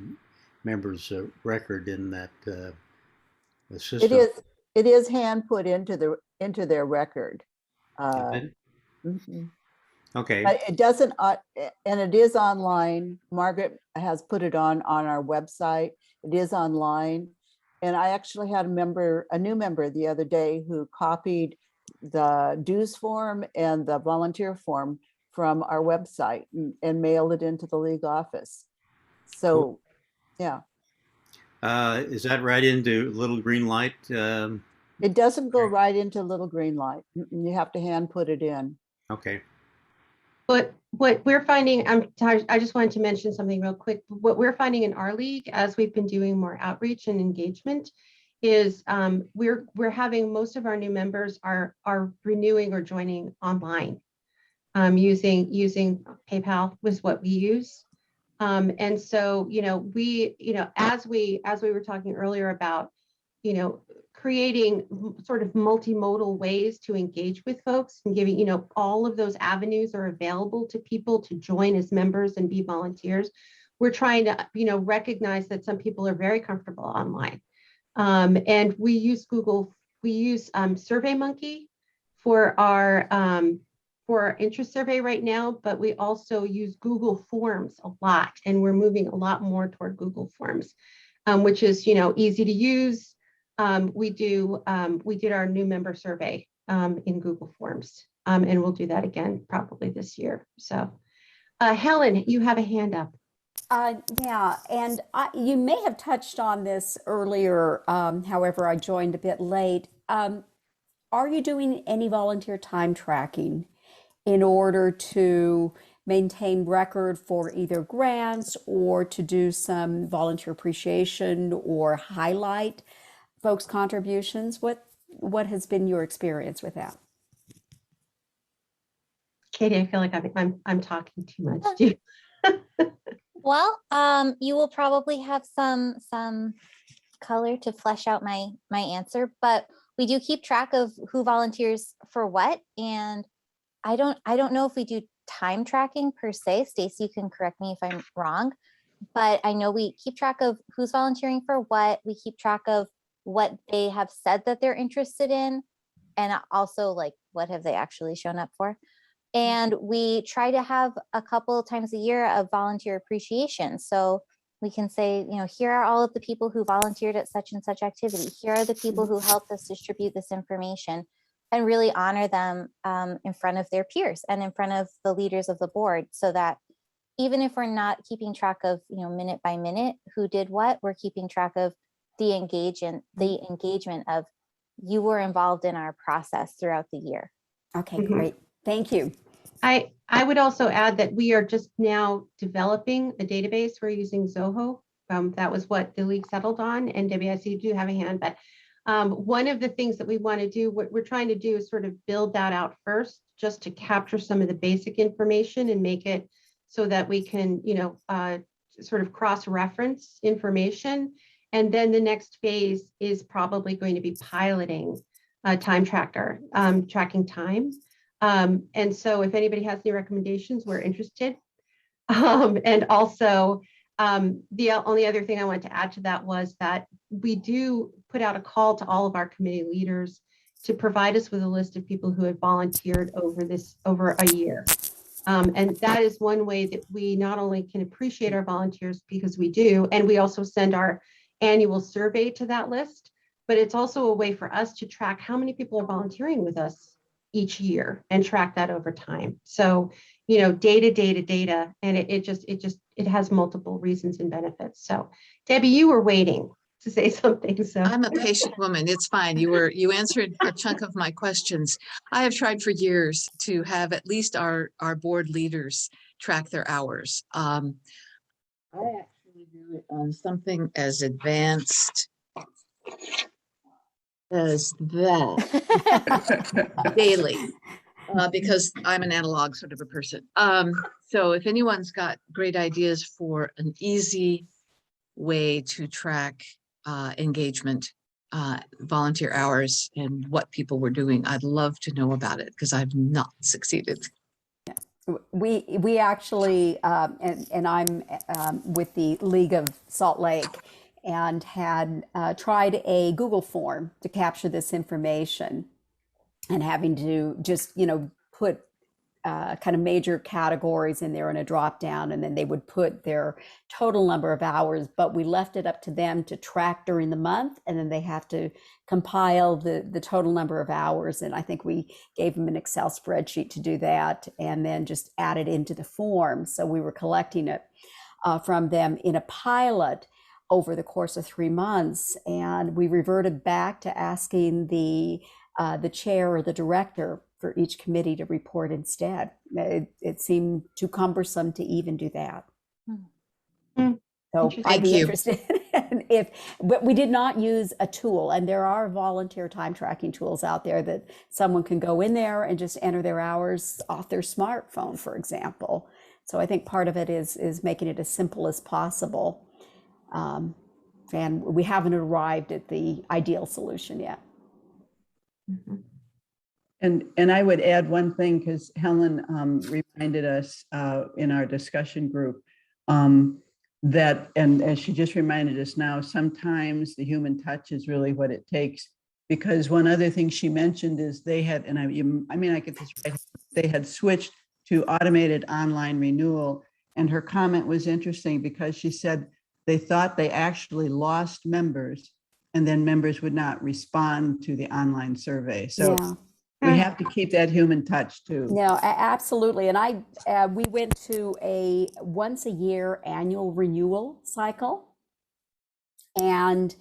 members' record in that system. It is hand put into their record. Mhm. Okay. But it doesn't, and it is online. Margaret has put it on our website. It is online. And I actually had a new member the other day who copied the dues form and the volunteer form from our website and mailed it into the league office. So, Cool. yeah. Is that right into little green light? It doesn't go right into little green light. You have to hand put it in. Okay. But what we're finding, I just wanted to mention something real quick. What we're finding in our league, as we've been doing more outreach and engagement, is we're having most of our new members are renewing or joining online, using PayPal was what we use. And so, as we were talking earlier about, creating sort of multimodal ways to engage with folks and giving, all of those avenues are available to people to join as members and be volunteers. We're trying to, recognize that some people are very comfortable online. And we use SurveyMonkey for our interest survey right now, but we also use Google Forms a lot, and we're moving a lot more toward Google Forms, which is, easy to use. We did our new member survey in Google Forms, and we'll do that again probably this year. So, Helen, you have a hand up. Yeah, and you may have touched on this earlier. However, I joined a bit late. Are you doing any volunteer time tracking in order to maintain record for either grants or to do some volunteer appreciation or highlight folks' contributions? What has been your experience with that? Katie, I feel like I'm talking too much. Do you? Well, you will probably have some color to flesh out my answer, but we do keep track of who volunteers for what, and I don't know if we do time tracking per se. Stacie, you can correct me if I'm wrong, but I know we keep track of who's volunteering for what. We keep track of what they have said that they're interested in, and also like what have they actually shown up for. And we try to have a couple of times a year of volunteer appreciation. So we can say, here are all of the people who volunteered at such and such activity. Here are the people who helped us distribute this information, and really honor them in front of their peers and in front of the leaders of the board, so that even if we're not keeping track of, minute by minute who did what, we're keeping track of the engagement of you were involved in our process throughout the year. Okay, great. Thank you. I would also add that we are just now developing a database. We're using Zoho. That was what the league settled on, and WIC, you do have a hand, but one of the things that we want to do, what we're trying to do is sort of build that out first, just to capture some of the basic information and make it so that we can, sort of cross-reference information. And then the next phase is probably going to be piloting a time tracker, tracking time. And so if anybody has any recommendations, we're interested. And also, the only other thing I wanted to add to that was that we do put out a call to all of our committee leaders to provide us with a list of people who have volunteered over a year. And that is one way that we not only can appreciate our volunteers, because we do, and we also send our annual survey to that list, but it's also a way for us to track how many people are volunteering with us each year and track that over time. So, you know, data, and it has multiple reasons and benefits. So Debbie, you were waiting to say something. So I'm a patient woman. It's fine. You answered a chunk of my questions. I have tried for years to have at least our board leaders track their hours. I actually do it on something as advanced as that daily. Because I'm an analog sort of a person. So if anyone's got great ideas for an easy way to track engagement, volunteer hours, and what people were doing, I'd love to know about it because I've not succeeded. We actually, and I'm with the League of Salt Lake, and had tried a Google form to capture this information, and having to just, you know, put kind of major categories in there in a drop down, and then they would put their total number of hours, but we left it up to them to track during the month, and then they have to compile the total number of hours. And I think we gave them an Excel spreadsheet to do that, and then just add it into the form. So we were collecting it from them in a pilot over the course of 3 months, and we reverted back to asking the chair or the director for each committee to report instead. It seemed too cumbersome to even do that. So I'd be interested but we did not use a tool, and there are volunteer time tracking tools out there that someone can go in there and just enter their hours off their smartphone, for example. So I think part of it is making it as simple as possible. And we haven't arrived at the ideal solution yet. And I would add one thing, because Helen reminded us in our discussion group that, and as she just reminded us now, sometimes the human touch is really what it takes. Because one other thing she mentioned is they had, and I mean, I get this right, they had switched to automated online renewal. And her comment was interesting because she said they thought they actually lost members, and then members would not respond to the online survey. So yeah. We have to keep that human touch too. No, absolutely. And we went to a once a year annual renewal cycle. And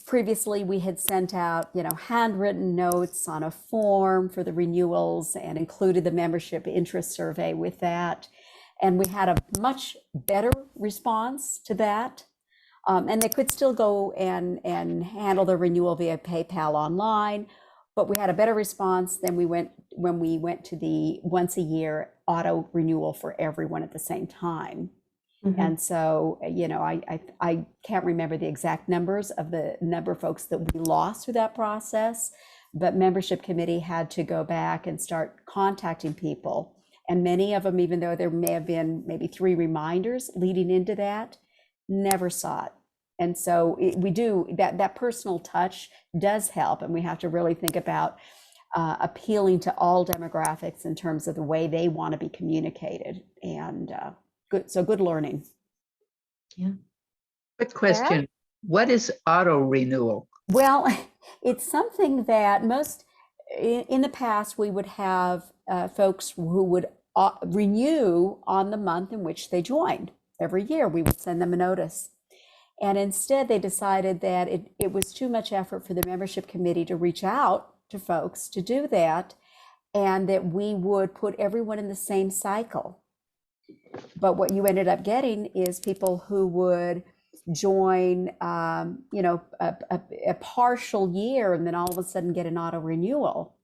previously we had sent out, you know, handwritten notes on a form for the renewals and included the membership interest survey with that. And we had a much better response to that. And they could still go and handle the renewal via PayPal online, but we had a better response than when we went to the once a year auto renewal for everyone at the same time. Mm-hmm. And so, you know, I can't remember the exact numbers of the number of folks that we lost through that process, but membership committee had to go back and start contacting people. And many of them, even though there may have been maybe 3 reminders leading into that, never saw it. And so we do, that personal touch does help. And we have to really think about appealing to all demographics in terms of the way they want to be communicated. And good learning. Yeah. Quick question. What is auto renewal? Well, it's something that in the past, we would have folks who would renew on the month in which they joined. Every year we would send them a notice. And instead they decided that it was too much effort for the membership committee to reach out to folks to do that, and that we would put everyone in the same cycle. But what you ended up getting is people who would join, you know, a partial year, and then all of a sudden get an auto renewal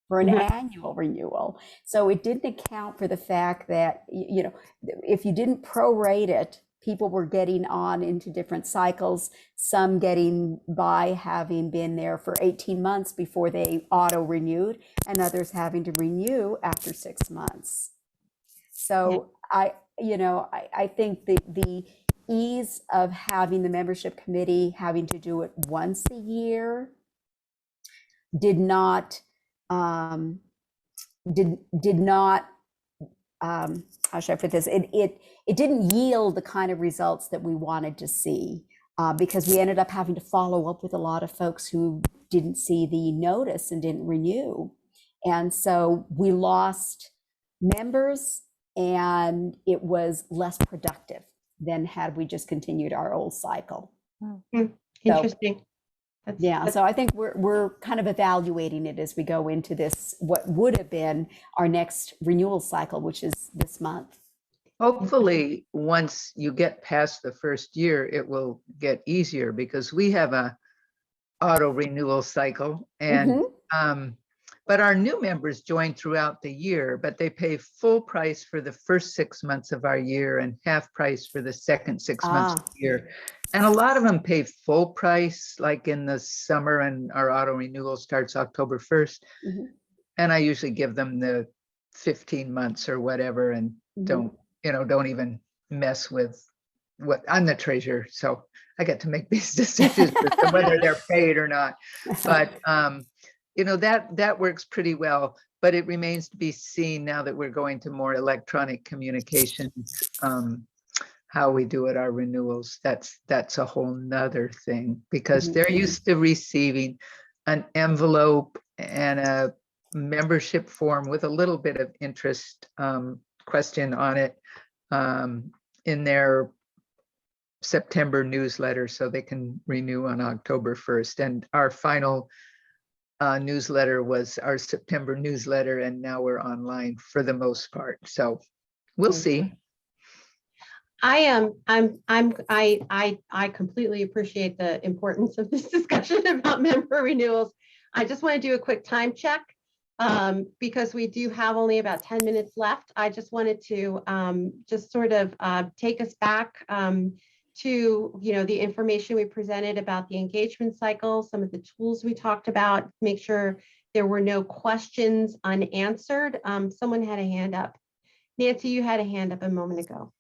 for an annual renewal. So it didn't account for the fact that, you know, if you didn't prorate it, people were getting on into different cycles, some getting by having been there for 18 months before they auto renewed, and others having to renew after 6 months. So I think the ease of having the membership committee having to do it once a year did not how should I put this? It didn't yield the kind of results that we wanted to see. because we ended up having to follow up with a lot of folks who didn't see the notice and didn't renew. And so we lost members, and it was less productive than had we just continued our old cycle. Interesting. So I think we're kind of evaluating it as we go into this, what would have been our next renewal cycle, which is this month. Hopefully, once you get past the first year, it will get easier because we have a auto renewal cycle, and but our new members join throughout the year, but they pay full price for the first 6 months of our year and half price for the second 6 months of the year. And a lot of them pay full price, like in the summer, and our auto renewal starts October 1st. And I usually give them the 15 months or whatever, and don't even mess with what I'm the treasurer. So I get to make these decisions whether they're paid or not. But, that works pretty well, but it remains to be seen now that we're going to more electronic communications, how we do it, our renewals. That's a whole nother thing, because they're used to receiving an envelope and a membership form with a little bit of interest question on it in their September newsletter, so they can renew on October 1st. And our final newsletter was our September newsletter, and now we're online for the most part. So we'll see. I completely appreciate the importance of this discussion about member renewals. I just want to do a quick time check because we do have only about 10 minutes left. I just wanted to just sort of take us back to the information we presented about the engagement cycle, some of the tools we talked about, make sure there were no questions unanswered. Someone had a hand up. Nancy, you had a hand up a moment ago.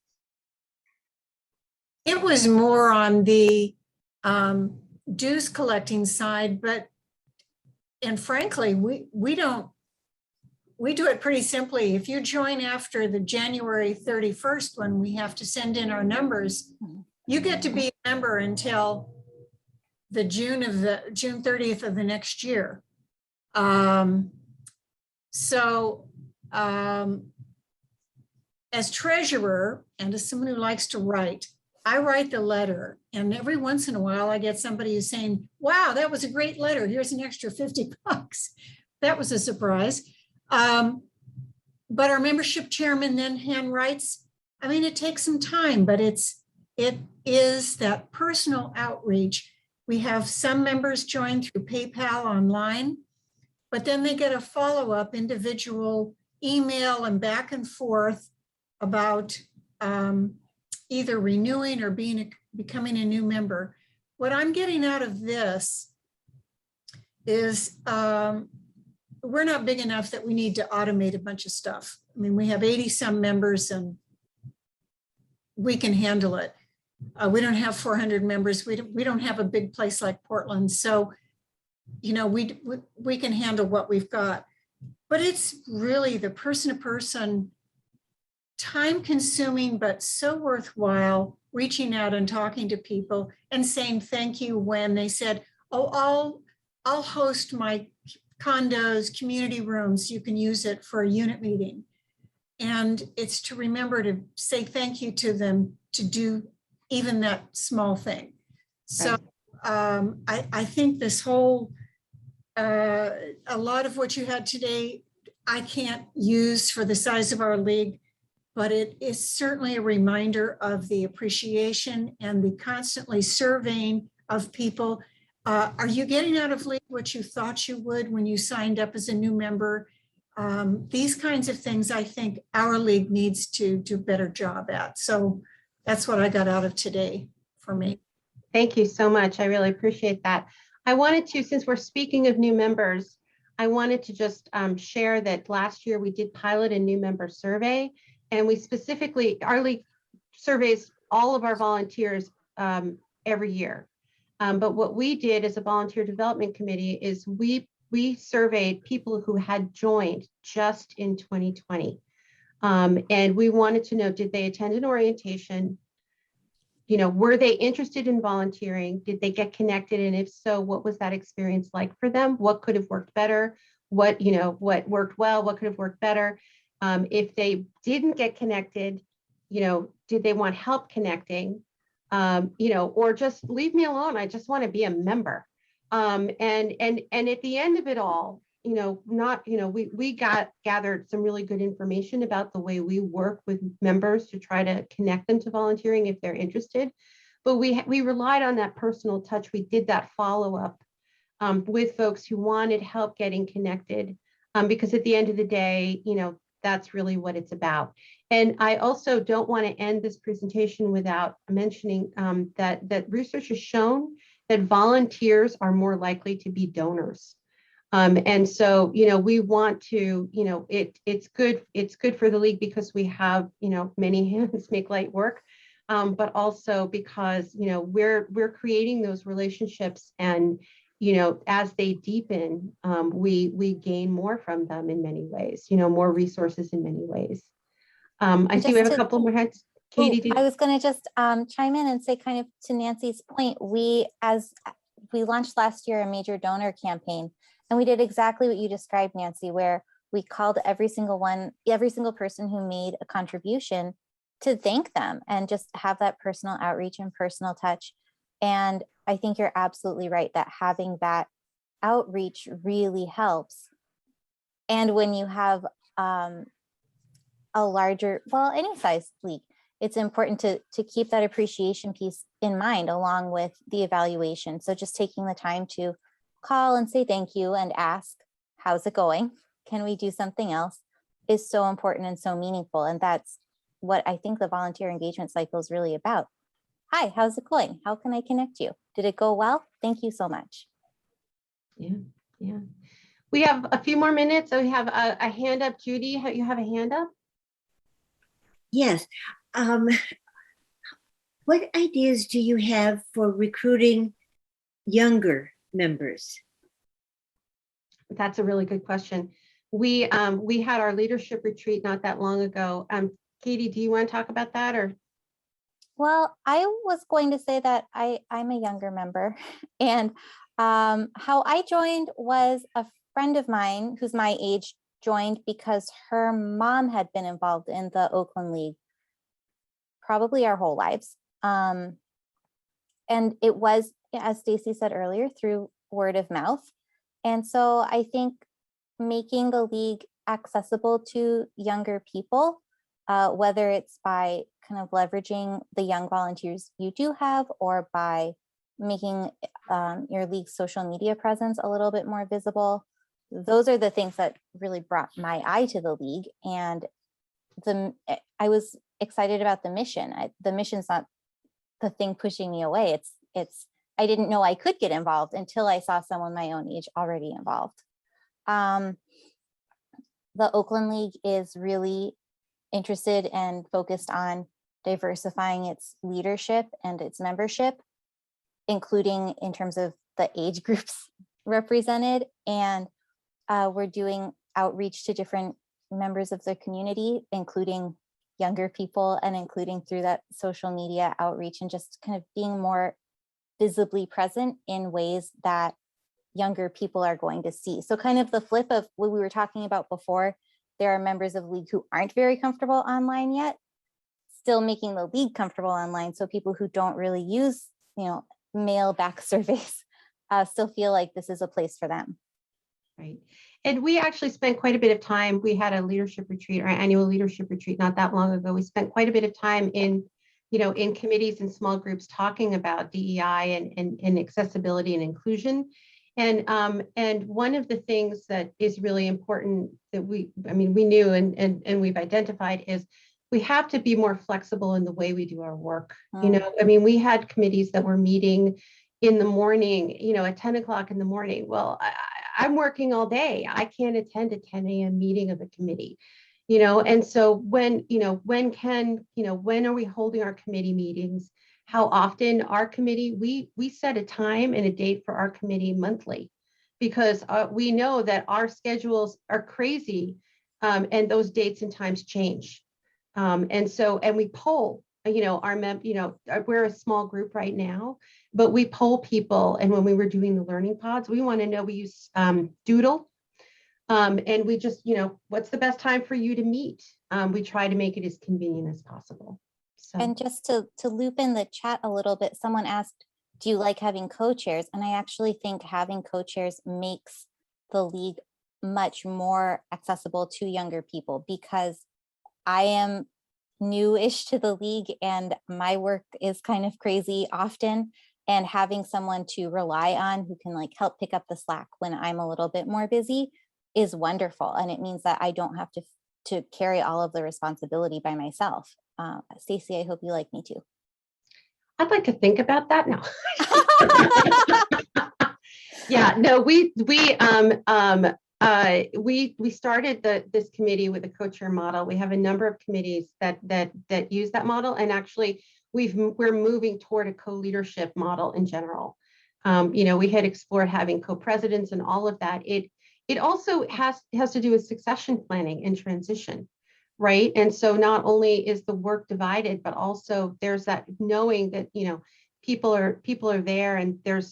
It was more on the dues collecting side, and frankly, we do it pretty simply. If you join after the January 31st, when we have to send in our numbers, you get to be a member until the June 30th of the next year. As treasurer and as someone who likes to write, I write the letter, and every once in a while I get somebody who's saying, wow, that was a great letter. Here's an extra $50. That was a surprise. But our membership chairman then handwrites. I mean, it takes some time, but it is that personal outreach. We have some members join through PayPal online, but then they get a follow-up individual email and back and forth about either renewing or becoming a new member. What I'm getting out of this is we're not big enough that we need to automate a bunch of stuff. I mean, we have 80 some members and we can handle it. We don't have 400 members. We don't have a big place like Portland. So, we can handle what we've got. But it's really the person-to-person, time-consuming, but so worthwhile, reaching out and talking to people and saying thank you when they said, oh, I'll host my condos, community rooms. You can use it for a unit meeting. And it's to remember to say thank you to them to do even that small thing. So I think this whole, a lot of what you had today, I can't use for the size of our league, but it is certainly a reminder of the appreciation and the constantly surveying of people. Are you getting out of league what you thought you would when you signed up as a new member? These kinds of things, I think our league needs to do a better job at. So that's what I got out of today for me. Thank you so much. I really appreciate that. I wanted to, since we're speaking of new members, I wanted to just share that last year we did pilot a new member survey, and we specifically, our league surveys all of our volunteers every year. But what we did as a volunteer development committee is we surveyed people who had joined just in 2020. And we wanted to know, did they attend an orientation? were they interested in volunteering? Did they get connected? And if so, what was that experience like for them? What could have worked better? What worked well? What could have worked better? If they didn't get connected, did they want help connecting? Or just leave me alone. I just want to be a member. And at the end of it all, we gathered some really good information about the way we work with members to try to connect them to volunteering if they're interested. But we relied on that personal touch. We did that follow-up with folks who wanted help getting connected, because at the end of the day, that's really what it's about. And I also don't want to end this presentation without mentioning that research has shown that volunteers are more likely to be donors. And so, we want to, it's good for the league because we have, many hands make light work, but also because, we're creating those relationships, and, as they deepen, we gain more from them in many ways, more resources in many ways. I see we have a couple more heads. Katie, I was going to just chime in and say, kind of to Nancy's point, we launched last year a major donor campaign, and we did exactly what you described, Nancy, where we called every single person who made a contribution to thank them and just have that personal outreach and personal touch. And I think you're absolutely right that having that outreach really helps. And when you have a larger, any size league, it's important to keep that appreciation piece in mind along with the evaluation. So just taking the time to call and say thank you and ask, how's it going? Can we do something else? Is so important and so meaningful. And that's what I think the volunteer engagement cycle is really about. Hi, how's it going? How can I connect you? Did it go well? Thank you so much. Yeah. We have a few more minutes. So we have a hand up. Judy, you have a hand up? Yes. What ideas do you have for recruiting younger members? That's a really good question. We had our leadership retreat not that long ago. Katie, do you want to talk about that, or? Well, I was going to say that I'm a younger member, and how I joined was a friend of mine who's my age joined because her mom had been involved in the Oakland League probably our whole lives. And it was, as Stacie said earlier, through word of mouth. And so I think making the league accessible to younger people, whether it's by kind of leveraging the young volunteers you do have, or by making your league's social media presence a little bit more visible. Those are the things that really brought my eye to the league. And I was excited about the mission. The mission's not the thing pushing me away. I didn't know I could get involved until I saw someone my own age already involved. The Oakland League is really interested and focused on diversifying its leadership and its membership, including in terms of the age groups represented. And we're doing outreach to different members of the community, including younger people, and including through that social media outreach, and just kind of being more visibly present in ways that younger people are going to see. So kind of the flip of what we were talking about before, there are members of the league who aren't very comfortable online yet, still making the league comfortable online. So people who don't really use, mail back surveys still feel like this is a place for them. Right. And we actually spent quite a bit of time. We had a leadership retreat, our annual leadership retreat, not that long ago. We spent quite a bit of time in committees and small groups talking about DEI and accessibility and inclusion. And one of the things that is really important that we knew and we've identified is we have to be more flexible in the way we do our work. We had committees that were meeting in the morning, at 10 o'clock in the morning. Well, I'm working all day. I can't attend a 10 a.m. meeting of the committee, and so when are we holding our committee meetings? How often? Our committee, we set a time and a date for our committee monthly, because we know that our schedules are crazy, and those dates and times change. And we poll we're a small group right now, but we poll people. And when we were doing the learning pods, we want to know, we use Doodle. And we just, what's the best time for you to meet? We try to make it as convenient as possible. So. And just to loop in the chat a little bit, someone asked, do you like having co-chairs? And I actually think having co-chairs makes the league much more accessible to younger people, because I am newish to the league and my work is kind of crazy often. And having someone to rely on who can like help pick up the slack when I'm a little bit more busy is wonderful. And it means that I don't have to carry all of the responsibility by myself. Stacie, I hope you like me too. I'd like to think about that now. Yeah, no, we started this committee with a co-chair model. We have a number of committees that use that model, and actually we're moving toward a co-leadership model in general. We had explored having co-presidents and all of that. It also has to do with succession planning and transition. Right. And so not only is the work divided, but also there's that knowing that, people are there, and there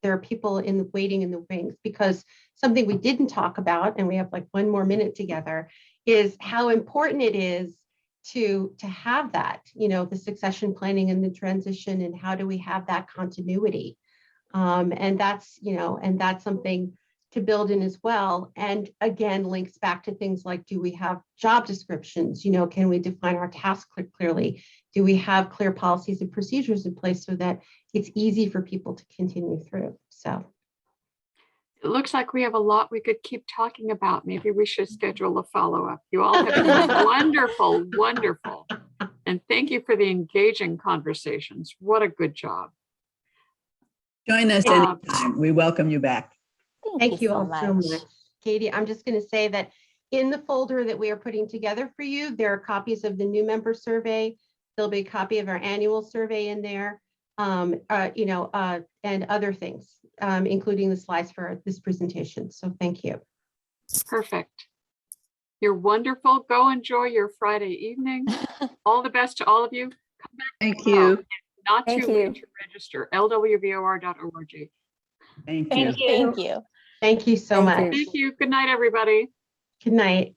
are people waiting in the wings, because something we didn't talk about, and we have like one more minute together, is how important it is to have that, the succession planning and the transition, and how do we have that continuity. And that's something to build in as well. And again, links back to things like, do we have job descriptions? Can we define our tasks clearly? Do we have clear policies and procedures in place so that it's easy for people to continue through? So it looks like we have a lot we could keep talking about. Maybe we should schedule a follow-up. You all have been wonderful, wonderful. And thank you for the engaging conversations. What a good job. Join us anytime. We welcome you back. Thank you all so much. Katie, I'm just going to say that in the folder that we are putting together for you, there are copies of the new member survey. There'll be a copy of our annual survey in there, and other things, including the slides for this presentation. So thank you. Perfect. You're wonderful. Go enjoy your Friday evening. All the best to all of you. Come back. Thank you. Not too late to register. LWVOR.org. Thank you. Thank you. Thank you so much. Thank you. Good night, everybody. Good night.